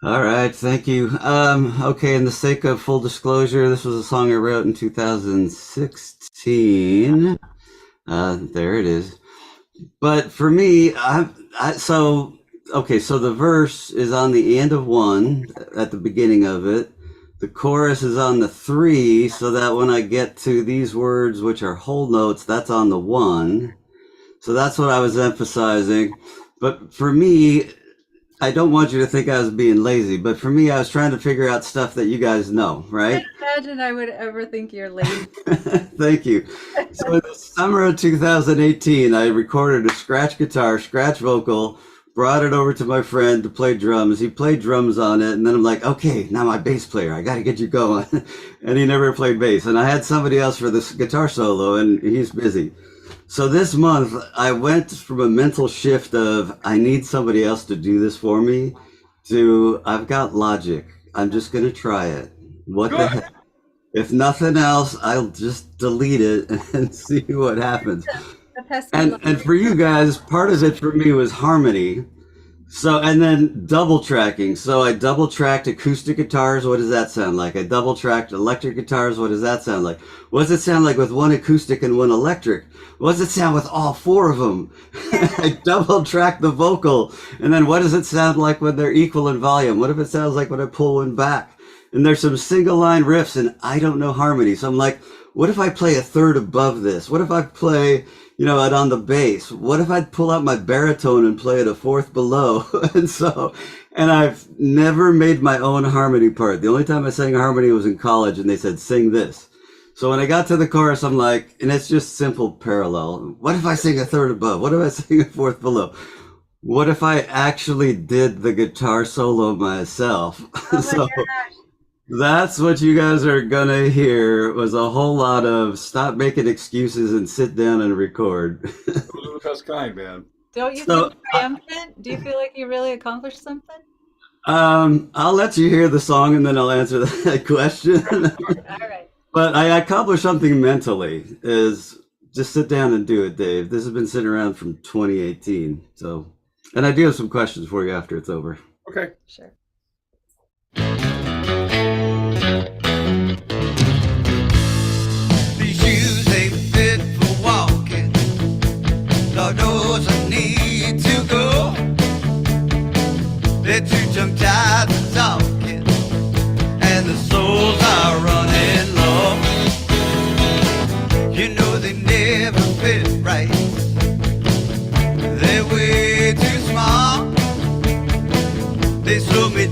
All right, thank you. Okay, in the sake of full disclosure, this was a song I wrote in 2016. There it is. But for me, so the verse is on the end of 1 at the beginning of it. The chorus is on the 3, so that when I get to these words, which are whole notes, that's on the 1. So that's what I was emphasizing. But for me, I don't want you to think I was being lazy, but for me, I was trying to figure out stuff that you guys know, right? I can't imagine I would ever think you're lazy. Thank you. So in the summer of 2018, I recorded a scratch guitar, scratch vocal brought it over to my friend to play drums. He played drums on it, and then I'm like, okay, now my bass player, I got to get you going. And he never played bass. And I had somebody else for this guitar solo, and he's busy. So this month, I went from a mental shift of I need somebody else to do this for me to I've got Logic. I'm just going to try it. What the heck? If nothing else, I'll just delete it and see what happens. And for you guys, part of it for me was harmony. So, and then double tracking. So I double tracked acoustic guitars. What does that sound like? I double tracked electric guitars. What does that sound like? What does it sound like with one acoustic and one electric? What does it sound with all four of them? I double tracked the vocal. And then what does it sound like when they're equal in volume? What if it sounds like when I pull one back? And there's some single line riffs and I don't know harmony. So I'm like, what if I play a third above this? What if I play, you know, it on the bass? What if I'd pull out my baritone and play it a fourth below? And I've never made my own harmony part. The only time I sang harmony was in college and they said, sing this. So when I got to the chorus, I'm like, and it's just simple parallel. What if I sing a third above? What if I sing a fourth below? What if I actually did the guitar solo myself? So that's what you guys are gonna hear was a whole lot of stop making excuses and sit down and record. Those are the best kind, man. Don't you feel triumphant? Do you feel like you really accomplished something? I'll let you hear the song and then I'll answer that question. All right. But I accomplished something mentally is just sit down and do it, Dave. This has been sitting around from 2018. So, and I do have some questions for you after it's over. Okay. Sure. These shoes ain't fit for walking. Lord knows I need to go. They're too tongue-tied for talking, and the soles are running low. You know they never fit right. They're way too small. They slow me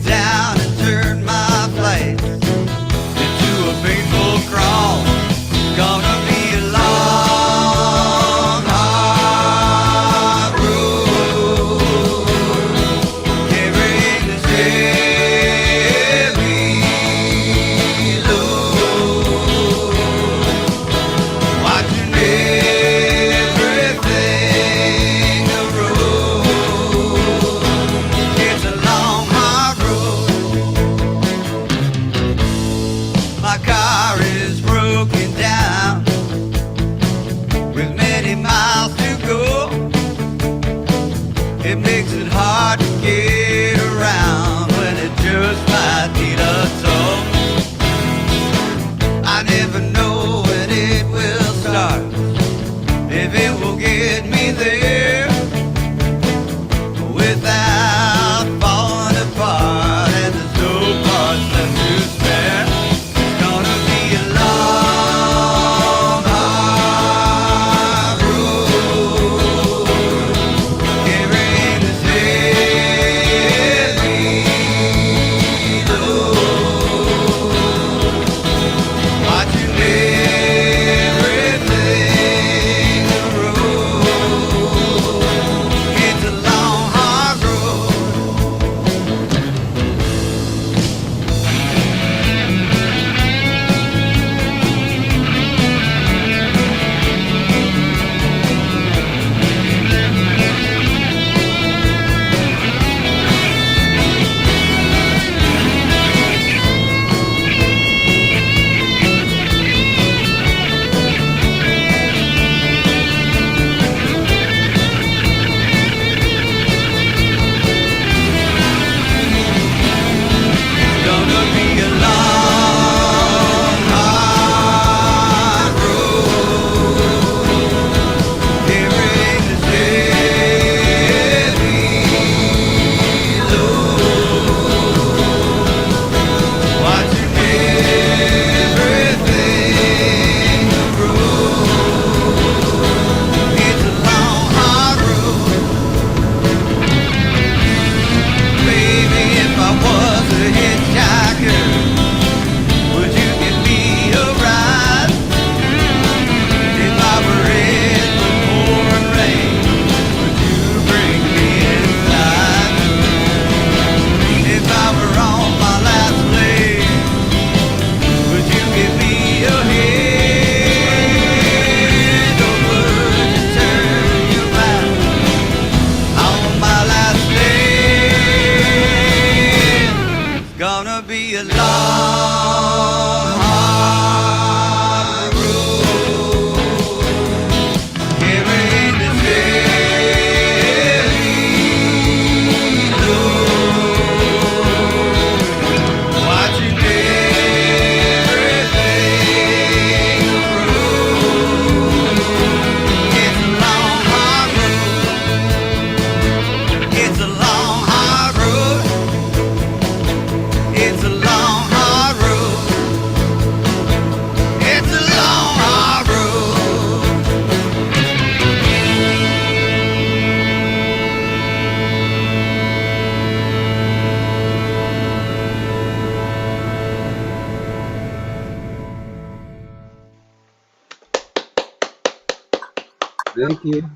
Thank you.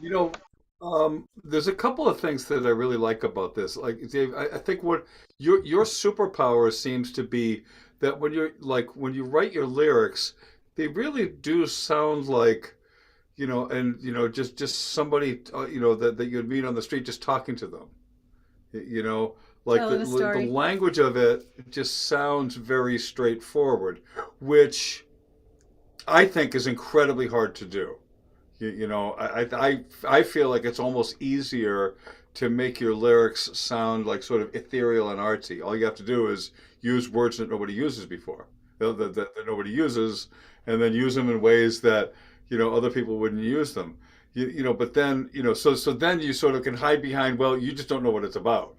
You know, there's a couple of things that I really like about this. Like, Dave, I think what your superpower seems to be that when you write your lyrics, they really do sound like, just somebody, that you'd meet on the street just talking to them. You know, like Telling a the story. language of it just sounds very straightforward, which I think is incredibly hard to do. I feel like it's almost easier to make your lyrics sound like sort of ethereal and artsy. All you have to do is use words that nobody uses before, that nobody uses, and then use them in ways that other people wouldn't use them. But then so then you sort of can hide behind, well, you just don't know what it's about,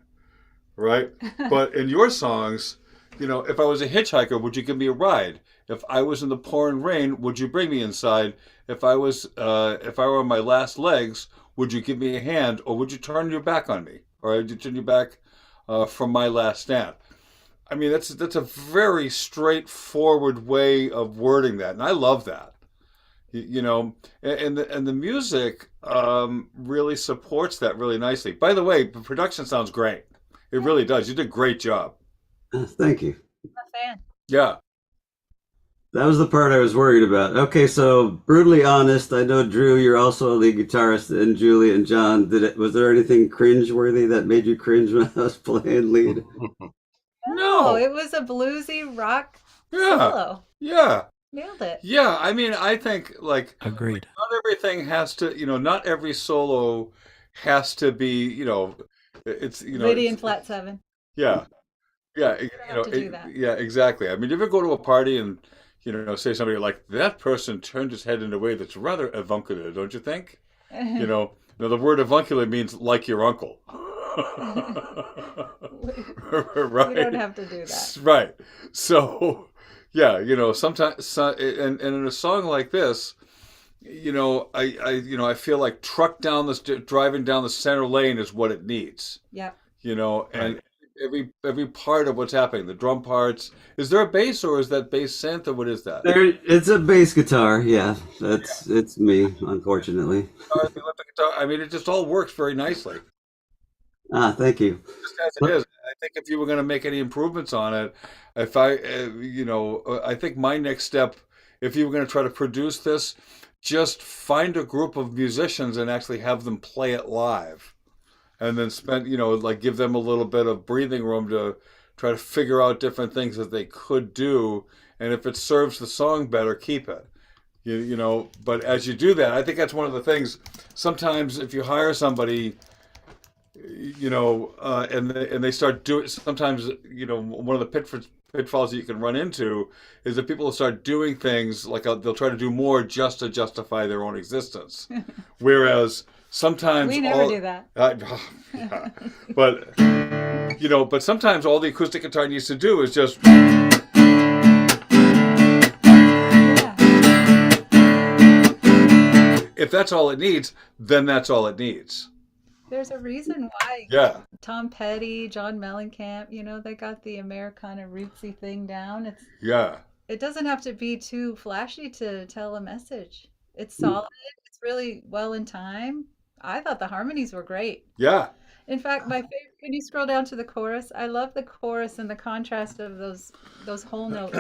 right? But in your songs, if I was a hitchhiker, would you give me a ride? If I was in the pouring rain, would you bring me inside? If I were on my last legs, would you give me a hand, or would you turn your back on me, or would you turn your back from my last stand? I mean, that's a very straightforward way of wording that, and I love that. And the music really supports that really nicely. By the way, the production sounds great. It really does. You did a great job. Thank you. I'm a fan. Yeah. That was the part I was worried about. Okay, so brutally honest, I know Drew, you're also a lead guitarist, and Julie and John. Was there anything cringe-worthy that made you cringe when I was playing lead? No, it was a bluesy rock Yeah. solo. Yeah. Nailed it. Yeah. I mean, I think like Agreed. not everything has to, not every solo has to be, it's, Lydia in flat seven. yeah. Yeah, You don't have to do that. yeah, exactly. I mean, you ever go to a party and say somebody like that person turned his head in a way that's rather avuncular, don't you think? The word avuncular means like your uncle, right? We don't have to do that. Right. So, yeah, sometimes, and in a song like this, I feel like driving down the center lane is what it needs. Yep. And every part of what's happening, the drum parts. Is there a bass, or is that bass synth, or what is that? It's a bass guitar. Yeah, it's me, unfortunately. The electric guitar. I mean, it just all works very nicely. Thank you. Just as it is. I think if you were going to make any improvements on it, if I, I think my next step, if you were going to try to produce this, just find a group of musicians and actually have them play it live. And then give them a little bit of breathing room to try to figure out different things that they could do. And if it serves the song better, keep it. But as you do that, I think that's one of the things. Sometimes if you hire somebody, and they start doing, sometimes, one of the pitfalls that you can run into is that people will start doing things like they'll try to do more just to justify their own existence. Whereas sometimes we never do that. Yeah. But sometimes all the acoustic guitar needs to do is just. If that's all it needs, then that's all it needs. There's a reason why. Yeah. Tom Petty, John Mellencamp, they got the Americana rootsy thing down. It doesn't have to be too flashy to tell a message. It's solid. It's really well in time. I thought the harmonies were great. Yeah. In fact, my favorite, can you scroll down to the chorus? I love the chorus and the contrast of those whole notes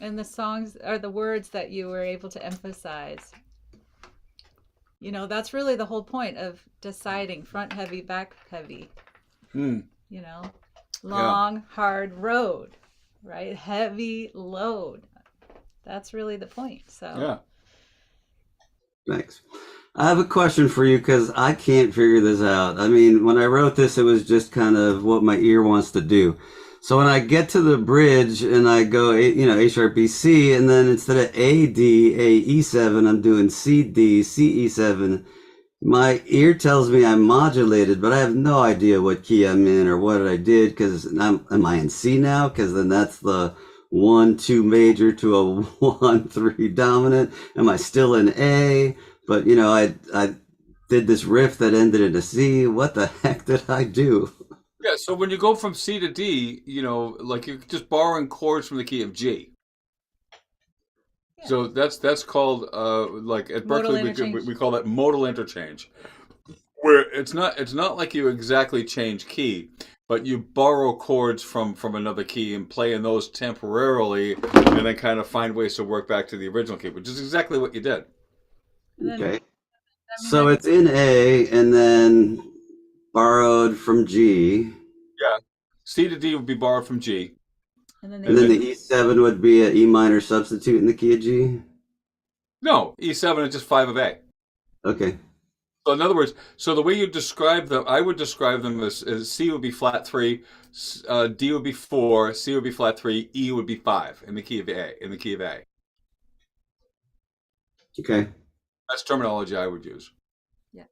and the songs or the words that you were able to emphasize. That's really the whole point of deciding front heavy, back heavy. Long, hard road, right? Heavy load. That's really the point. So yeah. Thanks. I have a question for you because I can't figure this out. I mean, when I wrote this, it was just kind of what my ear wants to do. So when I get to the bridge and I go, A sharp, B, C, and then instead of A, D, A, E7, I'm doing C, D, C, E7. My ear tells me I'm modulated, but I have no idea what key I'm in or what I did because am I in C now? Because then that's the 1-2 major to a 1-3 dominant. Am I still in A? But I did this riff that ended in a C. What the heck did I do? Yeah, so when you go from C to D, like you're just borrowing chords from the key of G. Yeah. So that's called like at Modal Berkeley interchange. we call that modal interchange, where it's not like you exactly change key, but you borrow chords from another key and play in those temporarily, and then kind of find ways to work back to the original key, which is exactly what you did. And then, Okay. I mean, So it's in A and then borrowed from G. Yeah, C to D would be borrowed from G, and then And and then then the E7 would be an E minor substitute in the key of G. no E7 is just five of A. Okay. So in other words, so the way you describe them, I would describe them as C would be flat three, D would be four, C would be flat three, E would be five in the key of A. In the key of A, Okay. that's terminology I would use. yeah.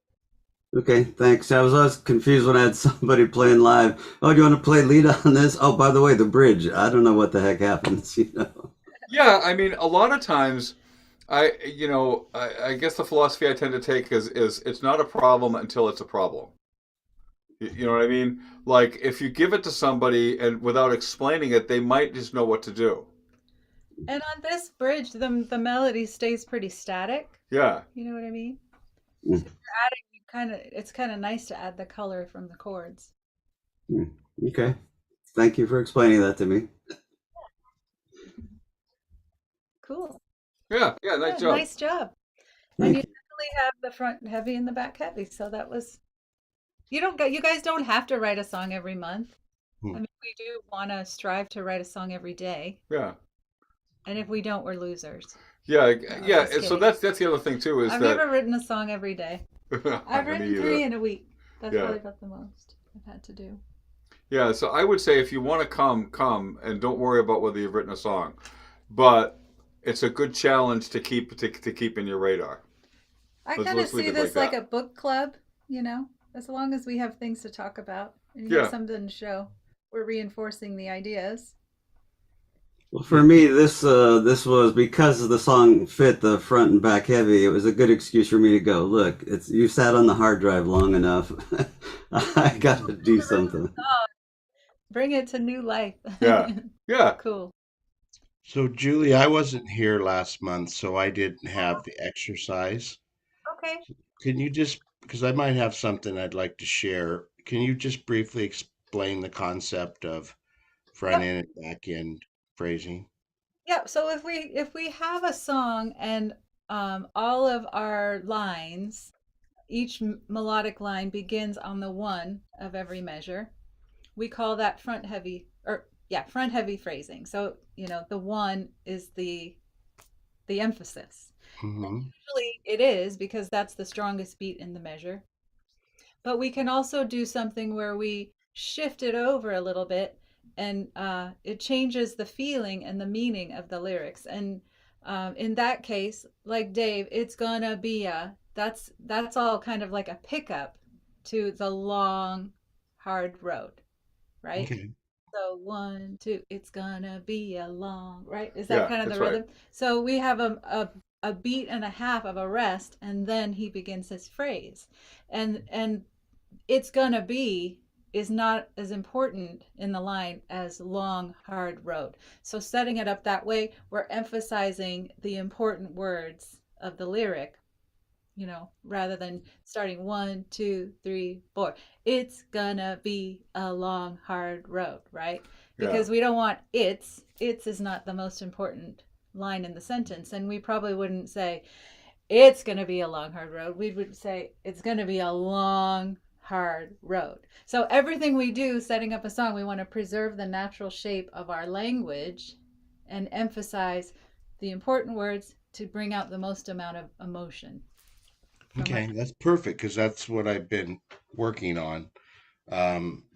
Okay. Thanks. I was always confused when I had somebody playing live. Oh, do you want to play lead on this? Oh, by the way, the bridge. I don't know what the heck happens, you know. Yeah, I mean, a lot of times, I guess the philosophy I tend to take is it's not a problem until it's a problem. You know what I mean? Like if you give it to somebody and without explaining it, they might just know what to do. And on this bridge, the melody stays pretty static. Yeah, You know what I mean? Mm, Adding it's kind of nice to add the color from the chords. mm. Okay. Thank you for explaining that to me. Cool. yeah, yeah. Nice Yeah, job. nice job. And Thank you you. definitely have the front heavy and the back heavy. So that was you guys don't have to write a song every month. I Hmm. mean, we do want to strive to write a song every day. Yeah, And if we don't, we're losers. yeah, No, yeah. just And so kidding. that's the other thing too is I've that never written a song every day. I've me written either. 3 in a week. That's Yeah. probably about the most I've had to do. Yeah, so I would say if you want to come, and don't worry about whether you've written a song, but it's a good challenge to keep in your radar. I Let's kind of let's leave see it this like like a that. book club, as long as we have things to talk about and you have Yeah, something to show, we're reinforcing the ideas. Well, for me, this was because the song fit the front and back heavy. It was a good excuse for me to go. Look, it's you sat on the hard drive long enough. I got to do something. Bring it to new life. yeah, yeah. Cool. So, Julie, I wasn't here last month, so I didn't have the exercise. Okay. Can you just, because I might have something I'd like to share, can you just briefly explain the concept of front Yep. end and back end phrasing? Yep. So if we have a song and all of our lines, each melodic line begins on the one of every measure, we call that front heavy phrasing. So, the one is the emphasis. Hmm. Usually it is because that's the strongest beat in the measure. But we can also do something where we shift it over a little bit and it changes the feeling and the meaning of the lyrics. And in that case, like Dave, it's gonna be that's all kind of like a pickup to the long, hard road, right? Okay. So 1, 2, it's gonna be a long, right? Is that Yeah, kind of the that's right. rhythm? So we have a beat and a half of a rest, and then he begins his phrase. And it's gonna be is not as important in the line as long, hard road. So setting it up that way, we're emphasizing the important words of the lyric, rather than starting 1, 2, 3, 4. It's gonna be a long, hard road, right? Yeah, Because we don't want it's is not the most important line in the sentence. And we probably wouldn't say it's going to be a long, hard road. We would say it's going to be a long, hard road. So everything we do setting up a song, we want to preserve the natural shape of our language and emphasize the important words to bring out the most amount of emotion from our. Okay, that's perfect because that's what I've been working on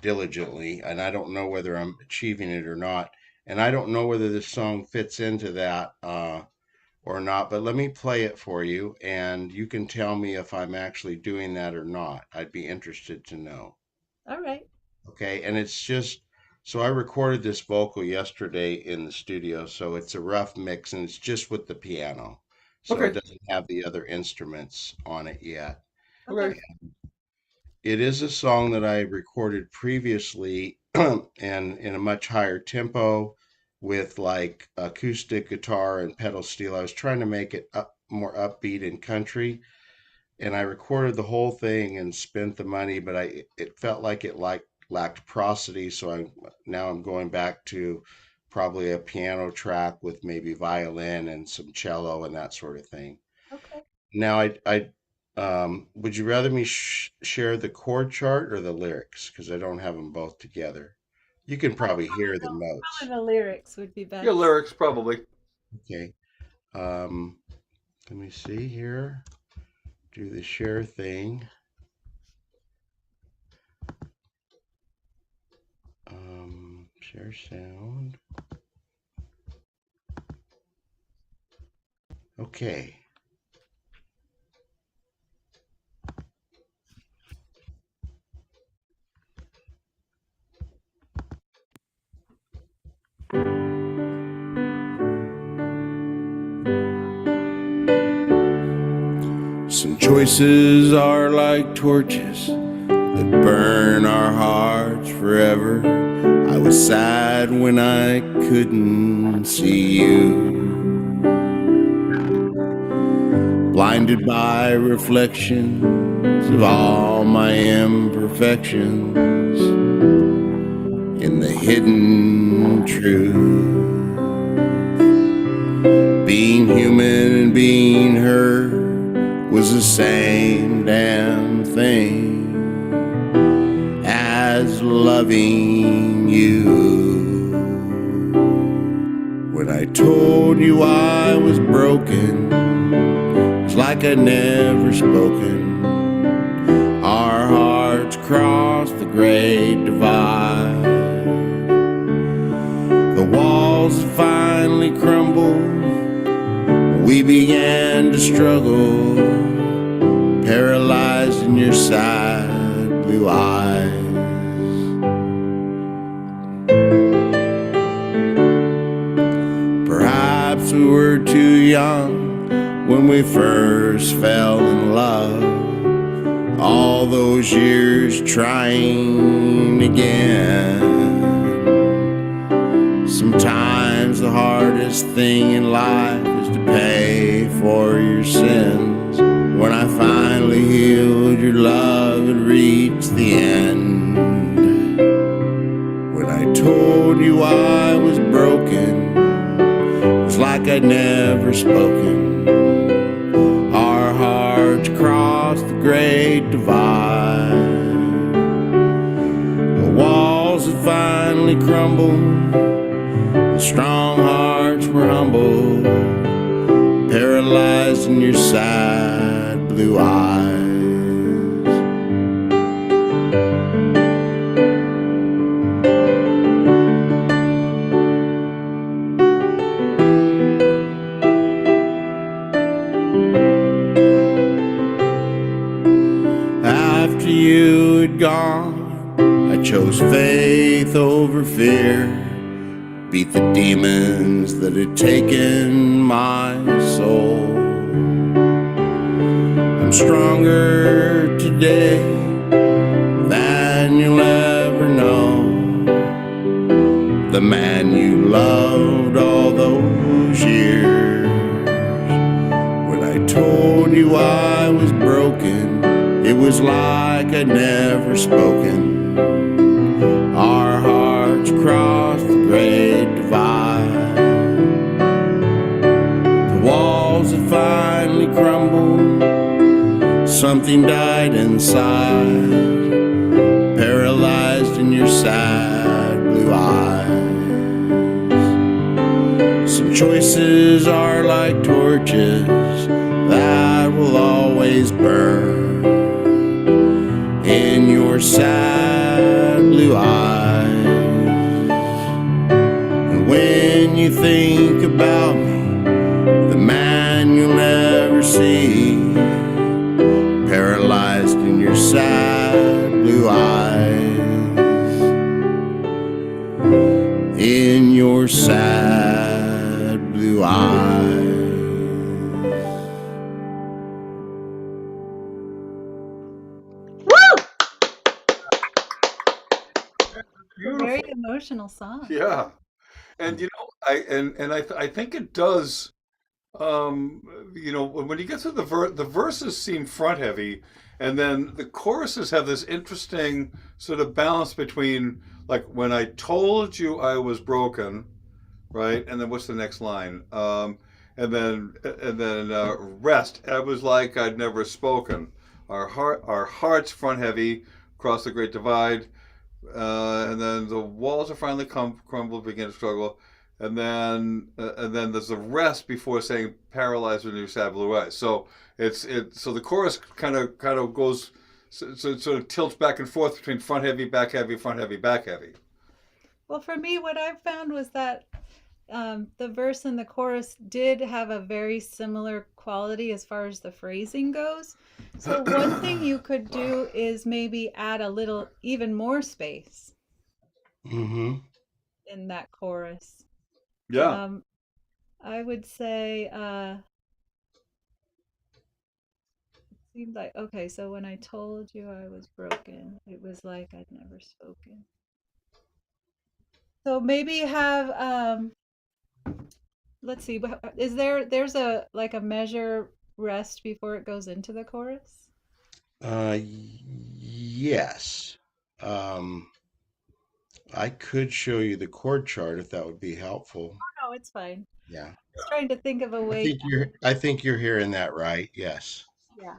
diligently, and I don't know whether I'm achieving it or not. And I don't know whether this song fits into that or not, but let me play it for you, and you can tell me if I'm actually doing that or not. I'd be interested to know. All right. Okay, and it's just so I recorded this vocal yesterday in the studio, so it's a rough mix and it's just with the piano. So it okay, doesn't have the other instruments on it yet. Okay. okay. It is a song that I recorded previously and in a much higher tempo with like acoustic guitar and pedal steel. I was trying to make it more upbeat and country, and I recorded the whole thing and spent the money, but it felt like it lacked prosody. So I'm going back to probably a piano track with maybe violin and some cello and that sort of thing. Okay. Now, would you rather me share the chord chart or the lyrics? Because I don't have them both together. You can probably hear the notes. Probably the lyrics would be Yeah, best. lyrics probably. Okay. Um, Let me see here. Do the share thing. Share sound. Okay. Some choices are like torches that burn our hearts forever. I was sad when I couldn't see you, blinded by reflections of all my imperfections in the hidden truth. Being human and being heard was the same damn thing as loving you. When I told you I was broken, it's like I'd never spoken. Our hearts crossed the great divide. The walls had finally crumbled. We began to struggle, paralyzed in your sad blue eyes. Perhaps we were too young when we first fell in love. All those years trying again. Sometimes the hardest thing in life is to pay for your sins. When I finally healed, your love had reached the end. When I told you I was broken, it was like I'd never spoken. Our hearts crossed the great divide. The walls had finally crumbled. The strong hearts were humble, paralyzed in your sad blue eyes. After you had gone, I chose faith over fear. Beat the demons that had taken my soul. I'm stronger today than you'll ever know. The man you loved all those years. When I told you I was broken, it was like I'd never spoken. Our hearts crossed the great divide. The walls had finally crumbled. Something died inside, paralyzed in your sad blue eyes. Some choices are like torches that will always burn in your sad blue eyes. And when you think about me, the man you'll never see, paralyzed in your sad blue eyes, in your sad blue eyes. Woo! A very emotional song. Yeah. And you know, I think it does. When you get to the verses seem front heavy, and then the choruses have this interesting sort of balance between like when I told you I was broken, right? And then what's the next line? And then rest. I was like I'd never spoken. Our hearts front heavy, across the great divide, and then the walls are finally crumbled, begin to struggle, and then there's a rest before saying paralyzed with new sad blue eyes. So the chorus kind of goes, so it sort of tilts back and forth between front heavy, back heavy, front heavy, back heavy. Well, for me, what I found was that the verse and the chorus did have a very similar quality as far as the phrasing goes. So one thing you could do is maybe add a little even more space Mm-hmm. in that chorus. Yeah. I would say seemed like okay, so when I told you I was broken, it was like I'd never spoken. So maybe have let's see, is there's a like a measure rest before it goes into the chorus? Yes. Um, I could show you the chord chart if that would be helpful. No, it's fine. Yeah. Just trying to think of a I way. think you're hearing that right. Yes. Yeah.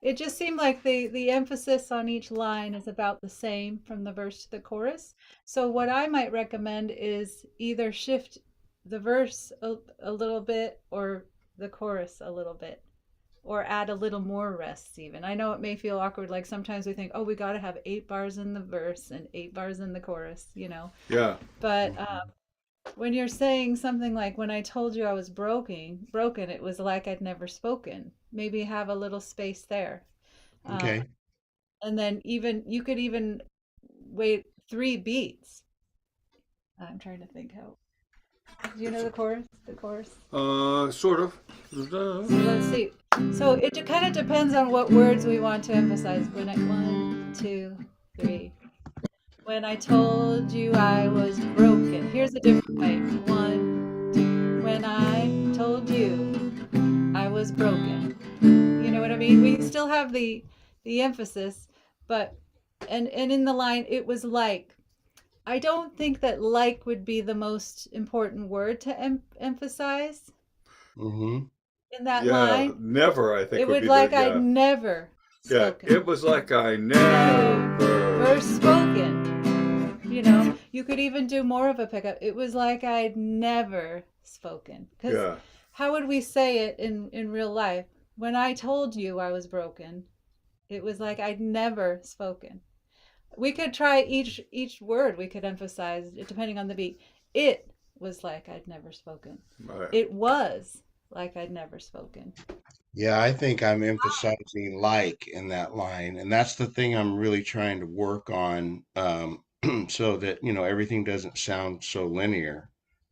It just seemed like the emphasis on each line is about the same from the verse to the chorus. So what I might recommend is either shift the verse a little bit or the chorus a little bit or add a little more rests even. I know it may feel awkward, like sometimes we think, oh, we got to have 8 bars in the verse and 8 bars in the chorus, Yeah. but when you're saying something like when I told you I was broken, it was like I'd never spoken. Maybe have a little space there. Um, Okay. and then even you could even wait 3 beats. I'm trying to think how. Do you know the chorus? The chorus. Sort of. So let's see. So it kind of depends on what words we want to emphasize. When I 1, 2, 3. When I told you I was broken. Here's a different way. 1, 2. When I told you I was broken. You know what I mean? We still have the emphasis, but and in the line it was like. I don't think that like would be the most important word to emphasize Mm-hmm. in that Yeah. line. Never, I think It would would be like the I'd yeah. never Yeah. spoken. It was like I Never never. spoken. You could even do more of a pickup. It was like I'd never spoken. Because Yeah. how would we say it in real life? When I told you I was broken, it was like I'd never spoken. We could try each word we could emphasize depending on the beat. It was like I'd never spoken. Right. It was like I'd never spoken. Yeah, I think I'm emphasizing like in that line, and that's the thing I'm really trying to work on, so that everything doesn't sound so linear.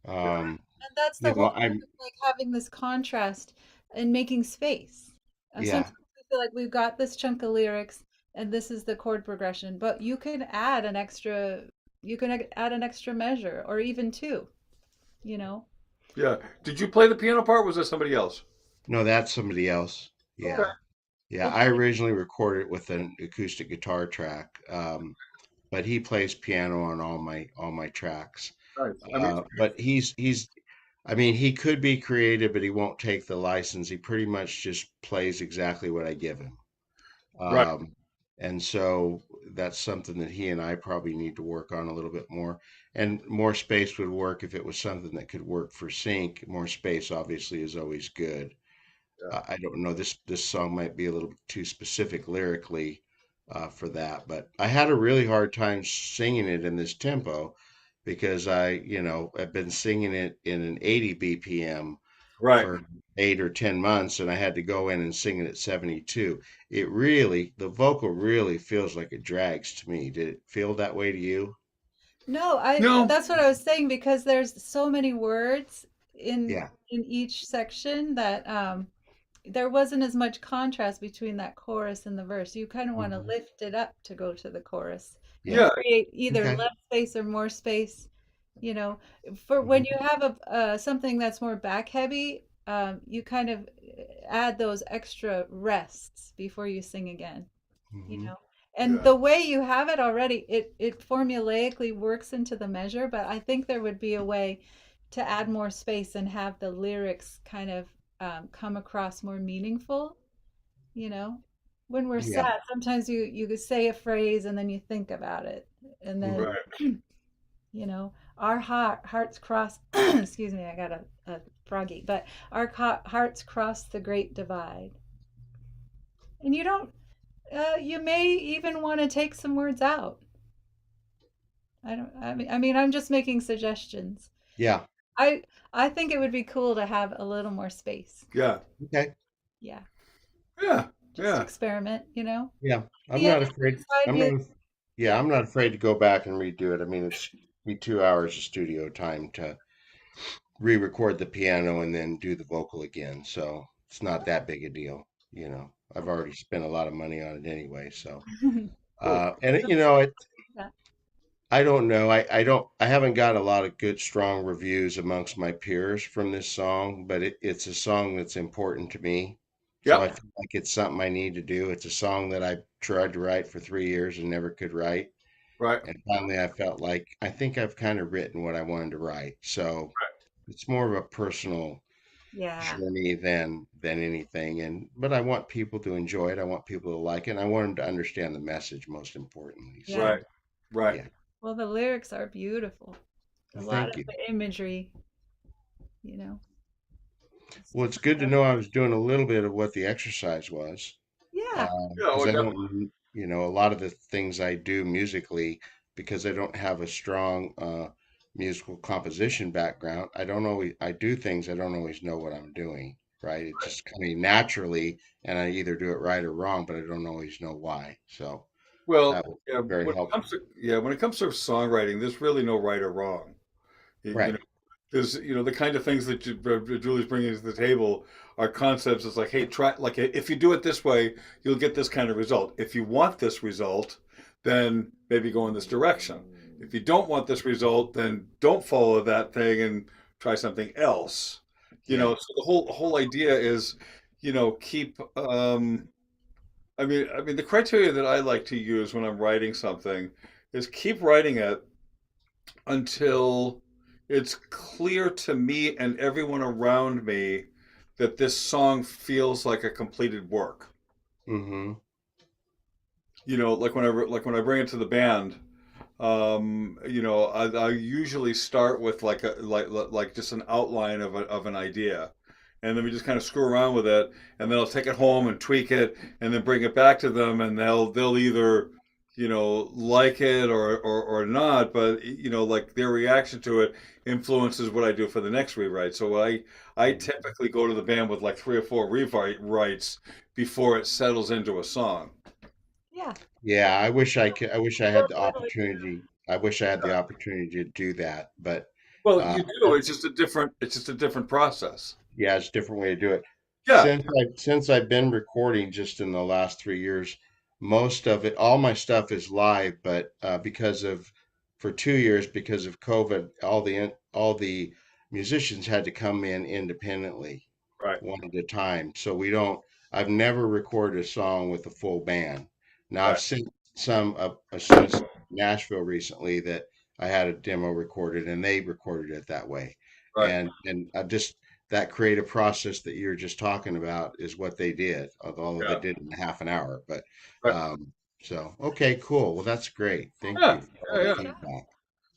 Um, And that's the whole point I'm of like having this contrast and making space. yeah. Sometimes we feel like we've got this chunk of lyrics and this is the chord progression, but you can add an extra measure or even two, you know. Yeah. Did you play the piano part? Or was that somebody else? No, that's somebody else. Okay. Yeah. Yeah, It, I originally recorded with an acoustic guitar track, but he plays piano on all my tracks. Nice. I mean, But I mean, he could be creative, but he won't take the license. He pretty much just plays exactly what I give him. right. Um, and so that's something that he and I probably need to work on a little bit more. And more space would work if it was something that could work for sync. More space obviously is always good. Yeah. I don't know, this song might be a little too specific lyrically for that, but I had a really hard time singing it in this tempo because I've been singing it in an 80 BPM Right. for 8 or 10 months, and I had to go in and sing it at 72. The vocal really feels like it drags to me. Did it feel that way to you? no, No. that's what I was saying because there's so many words Yeah. in each section that there wasn't as much contrast between that chorus and the verse. You kind of want to Hmm. lift it up to go to the chorus and Yeah. Yeah. create either Okay. less space or more space You know, for when you have something that's more back heavy, you kind of add those extra rests before you sing again, you Hmm. know. And Yeah. the way you have it already, it formulaically works into the measure, but I think there would be a way to add more space and have the lyrics kind of come across more meaningful, you know. When we're Yeah. sad, sometimes you could say a phrase and then you think about it, and then Right. you know, our hearts cross excuse me, I got a froggy, but our hearts cross the great divide. And you don't you may even want to take some words out. I mean I'm just making suggestions. Yeah. I I think it would be cool to have a little more space. Yeah. Okay. Yeah, Yeah. just Yeah. experiment, you know. Yeah. I'm The not other afraid. side I'm is not. Yeah, yeah. I'm not afraid to go back and redo it. I mean, it's be 2 hours of studio time to re-record the piano and then do the vocal again. So it's not that big a deal. You know, I've already spent a lot of money on it anyway. So, Cool. and it, you know, Yeah. I don't know. I haven't got a lot of good, strong reviews amongst my peers from this song, but it's a song that's important to me. So I Yep. feel like it's something I need to do. It's a song that I tried to write for 3 years and never could write. Right. And finally, I felt like I think I've kind of written what I wanted to write. So it's more of a personal Yeah. journey than anything. And but I want people to enjoy it. I want people to like it. And I want them to understand the message most importantly. Yeah. So Right. Right. yeah. Well, the lyrics are beautiful. A Well, lot thank of you. the imagery, you know. It's Well, it's just good to know I was doing a little bit of what the exercise was, yeah. Yeah. because Well, I definitely. don't, you know, a lot of the things I do musically, because I don't have a strong musical composition background. I do things I don't always know what I'm doing, right? It just coming naturally, and I either do it right or wrong, but I don't always know why. So Well, that was yeah. very helpful. When it comes to songwriting, there's really no right or wrong. You know, Right. there's the kind of things that Julie's bringing to the table are concepts. It's like, hey, try like if you do it this way, you'll get this kind of result. If you want this result, then maybe go in this direction. If you don't want this result, then don't follow that thing and try something else. Yeah. So the whole idea is, keep. I mean, the criteria that I like to use when I'm writing something is keep writing it until it's clear to me and everyone around me that this song feels like a completed work. Mm-hmm. Like when I bring it to the band, I usually start with like just an outline of an idea, and then we just kind of screw around with it, and then I'll take it home and tweak it, and then bring it back to them, and they'll either like it or not, but like their reaction to it influences what I do for the next rewrite. So I typically go to the band with like 3 or 4 rewrites before it settles into a song. Yeah. Yeah, I wish I could. I wish I had the Totally. opportunity. I wish I had the opportunity to do that, but Well, uh, you do. It's just a different process. yeah, it's a different way to do it. Yeah. Since I've been recording just in the last 3 years, most of it, all my stuff is live, but for 2 years because of COVID, all the musicians had to come in independently, Right. one at a time. So we don't. I've never recorded a song with a full band. Now I've Right. sent some sent to Nashville recently that I had a demo recorded and they recorded it that way, Right. and I just that creative process that you're just talking about is what they did, although they Yeah. did it in half an hour. But Right. so okay, cool. Well, that's great. Thank Yeah. you for all Yeah. the Yeah. Good job. feedback.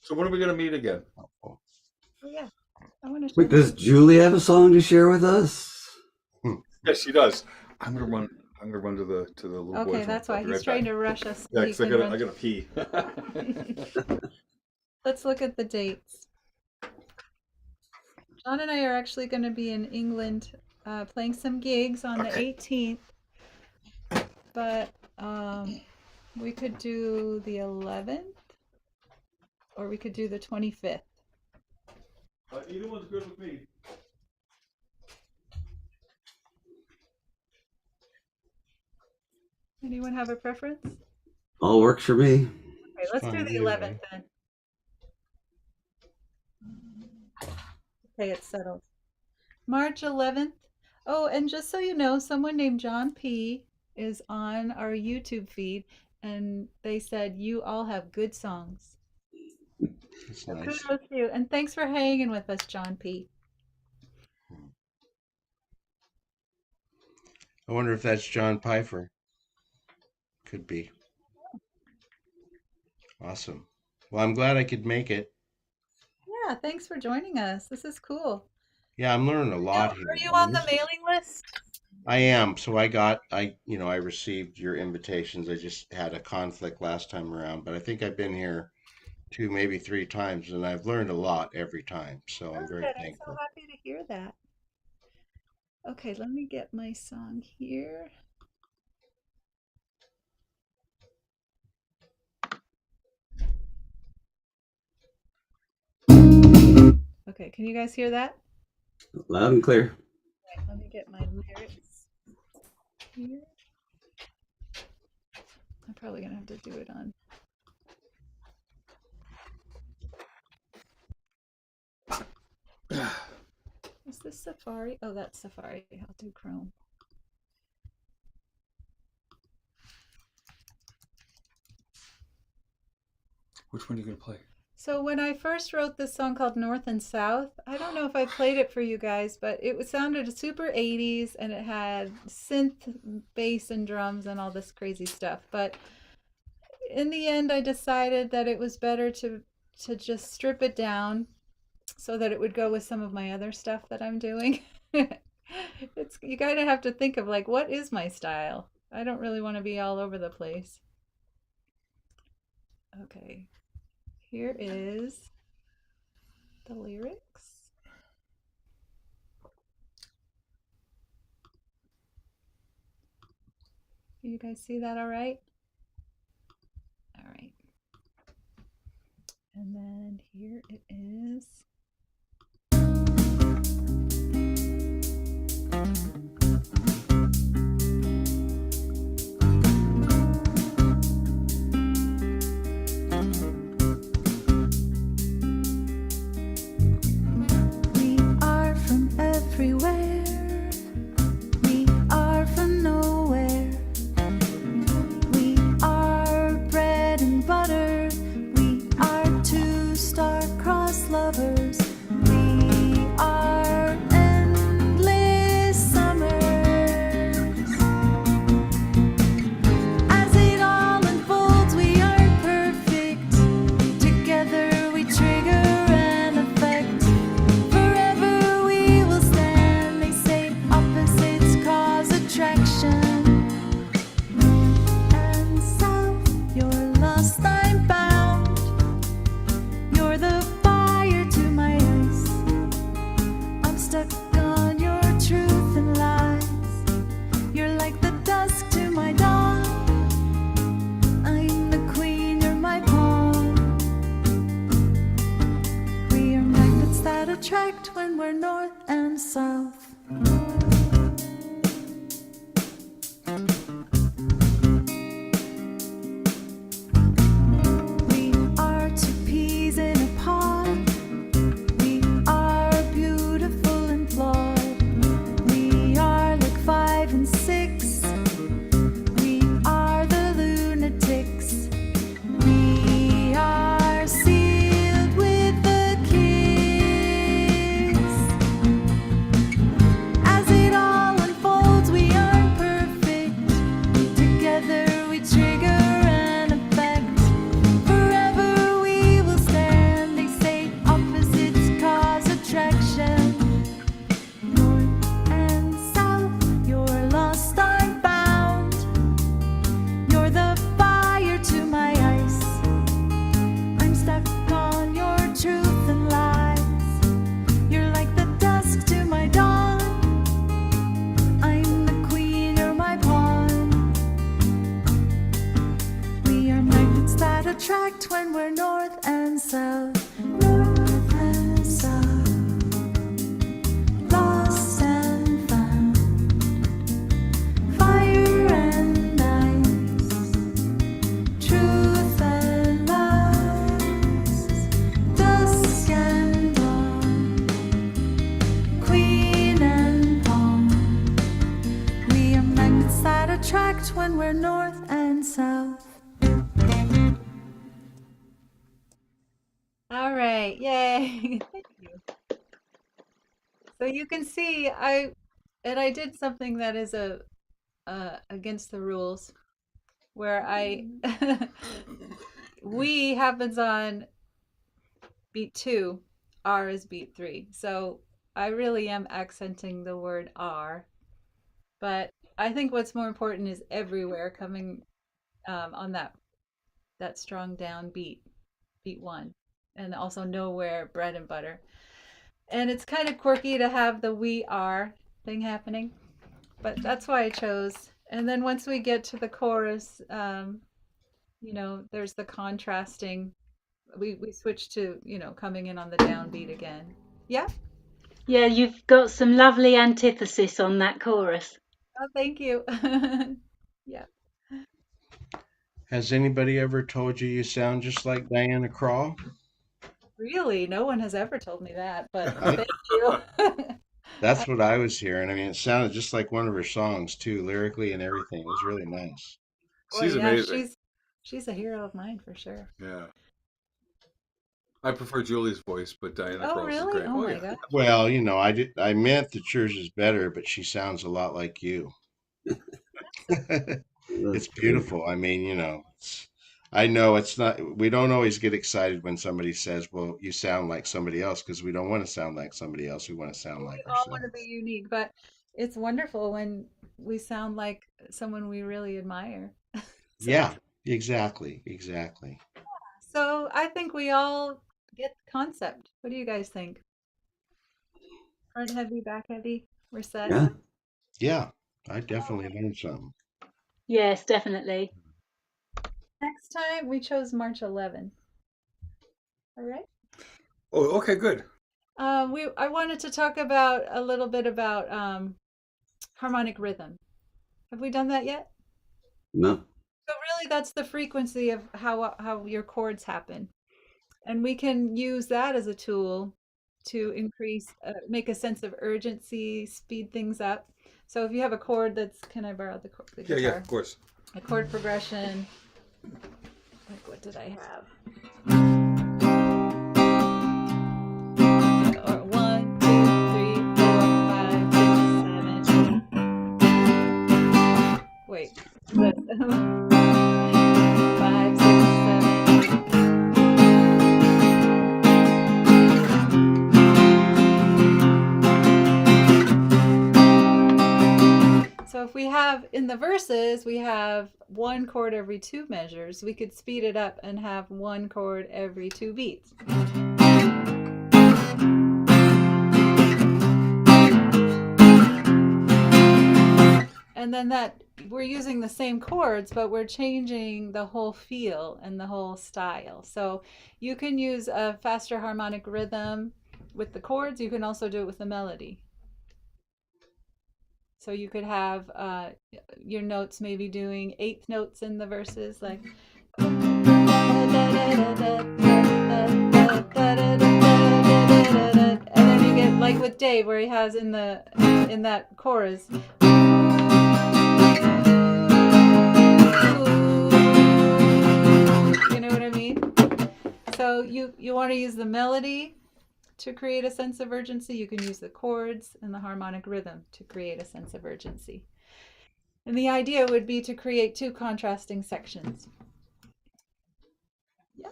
So when are we gonna meet again? Helpful. Oh yeah. I want to Wait, share. does Julie have a song to share with us? Hmm. Yes, she does. I'm gonna run. I'm gonna run to the little boys' Okay, room. that's I'll why be he's right trying back. to rush us Yeah, so he because I can gotta I run. gotta pee. Let's look at the dates. John and I are actually going to be in England playing some gigs on the Okay. 18th, but we could do the 11th or we could do the 25th. Either one's good with me. Anyone have a preference? All works for me. Okay, It's let's do fine the either 11th way. then. Okay, it's settled. March 11th. Oh, and just so you know, someone named John P. is on our YouTube feed, and they said you all have good songs. That's So nice. kudos to you, and thanks for hanging with us, John P. I wonder if that's John Pfeiffer. Could be. Awesome. Well, I'm glad I could make it. Yeah, thanks for joining us. This is cool. Yeah, I'm learning a lot here. Are you I on mean, the this- mailing list? I am. So I received your invitations. I just had a conflict last time around, but I think I've been here two, maybe three times, and I've learned a lot every time. So Oh, I'm very good. I'm so thankful. happy to hear that. Okay, let me get my song here. Okay, can you guys hear that? Loud and clear. Right, let me get my lyrics here. I'm probably gonna have to do it on. Is this Safari? Oh, that's Safari. I'll do Chrome. Which one are you gonna play? So when I first wrote this song called North and South, I don't know if I played it for you guys, but it sounded super 80s and it had synth bass and drums and all this crazy stuff. But in the end, I decided that it was better to just strip it down so that it would go with some of my other stuff that I'm doing. It's you kind of have to think of like, what is my style? I don't really want to be all over the place. Okay, here is the lyrics. You guys see that all right? All right. And then here it is. We are from everywhere. We are from nowhere. We are bread and butter. We are two star-crossed lovers. We are endless summers. As it all unfolds, we are perfect. Together we trigger an effect. Forever we will stand. They say opposites cause attraction. And so you're lost, I'm bound. You're the fire to my ice. I'm stuck on your truth and lies. You're like the dusk to my dawn. I'm the queen, you're my pawn. We are magnets that attract when we're north and south. We are two peas in a pod. We are beautiful and flawed. We are like 5 and 6. We are the lunatics. We are sealed with a kiss. As it all unfolds, we are perfect. Together we trigger an effect. Forever we will stand. They say opposites cause attraction. North and south, you're lost, I'm bound. You're the fire to my ice. I'm stuck on your truth and lies. You're like the dusk to my dawn. I'm the queen, you're my pawn. We are magnets that attract when we're north and south. North and south. Lost and found. Fire and ice. Truth and lies. Dusk and dawn. when we're north and south. All right, yay. Thank you. So you can see I did something that is against the rules where I we happens on beat 2, R is beat 3. So I really am accenting the word R, but I think what's more important is everywhere coming on that strong down beat 1, and also nowhere bread and butter. And it's kind of quirky to have the we are thing happening, but that's why I chose. And then once we get to the chorus, there's the contrasting. We switch to, coming in on the downbeat again. Yeah. Yeah, you've got some lovely antithesis on that chorus. Oh, thank you. Yeah. Has anybody ever told you you sound just like Diana Krall? Really, no one has ever told me that, but I, thank you. that's what I was hearing. I mean, it sounded just like one of her songs too, lyrically and everything. It was really nice. Boy, She's yeah, amazing. she's a hero of mine for sure. Yeah. I prefer Julie's voice, but Diana Oh, Krall's is really? great. Oh my yeah. God. Well, I meant that yours is better, but she sounds a lot like you. It's beautiful. I mean, I know it's not, we don't always get excited when somebody says, well, you sound like somebody else, because we don't want to sound like somebody else. We want to sound like We all want to be ourselves. unique, but it's wonderful when we sound like someone we really admire. So, Yeah, exactly. Exactly. so I think we all get the concept. What do you guys think? Front heavy, back heavy. We're set. Yeah. Yeah, I definitely learned something. Yes, definitely. Next time we chose March 11. All right. Oh, okay, good. I wanted to talk about a little bit about harmonic rhythm. Have we done that yet? No. So really, that's the frequency of how your chords happen, and we can use that as a tool to make a sense of urgency, speed things up. So if you have a chord can I borrow the Yeah, guitar? of course. A chord progression. Like what did I have? Or 1, 2, 3, 4, 5, 6, 7, 8. Wait. 5, 6, 7. So if we have in the verses, we have one chord every 2 measures, we could speed it up and have one chord every 2 beats. And then we're using the same chords, but we're changing the whole feel and the whole style. So you can use a faster harmonic rhythm with the chords. You can also do it with the melody. So you could have your notes maybe doing 8th notes in the verses, like. And then you get like with Dave, where he has in that chorus. You know what I mean? So you want to use the melody to create a sense of urgency. You can use the chords and the harmonic rhythm to create a sense of urgency. And the idea would be to create 2 contrasting sections. Yeah.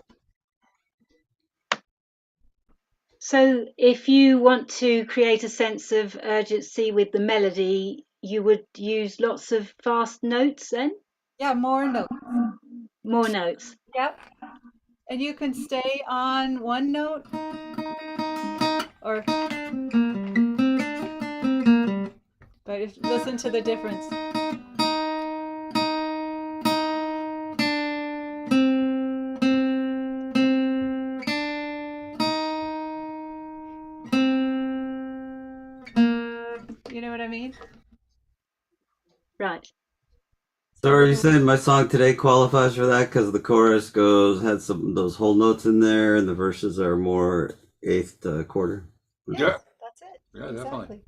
So if you want to create a sense of urgency with the melody, you would use lots of fast notes then? Yeah, more notes. More notes. Yep. And you can stay on one note or but listen to the difference. You know what I mean? Right. So are you saying my song today qualifies for that because the chorus had some of those whole notes in there and the verses are more 8th quarter? Yes, Yeah. that's it. Yeah, Exactly. definitely.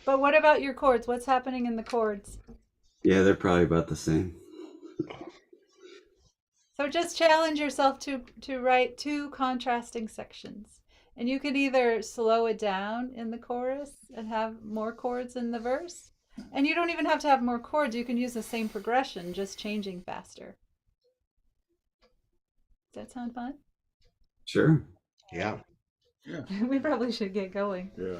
But what about your chords? What's happening in the chords? Yeah, they're probably about the same. So just challenge yourself to write 2 contrasting sections. And you could either slow it down in the chorus and have more chords in the verse. And you don't even have to have more chords. You can use the same progression, just changing faster. Does that sound fun? Sure. Yeah. We probably should get going. Yeah.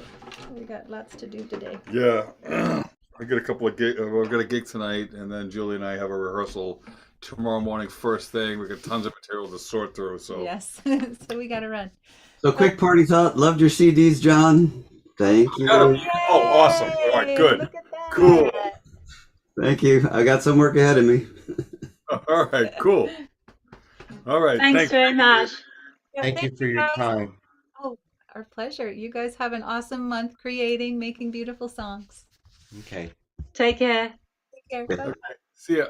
We got lots to do today. Yeah. I got a couple of gigs. We've got a gig tonight, and then Julie and I have a rehearsal tomorrow morning, first thing. We got tons of material to sort through. So Yes. So we got to run. So quick party thought. Loved your CDs, John. Thank you. Oh, awesome. All right, good. Look at that. Cool. Thank you. I got some work ahead of me. All right, cool. All right. Thanks very much. Yeah, Thank you for your guys. time. Oh, our pleasure. You guys have an awesome month creating, making beautiful songs. Okay. Take care. Take care. Bye. See ya.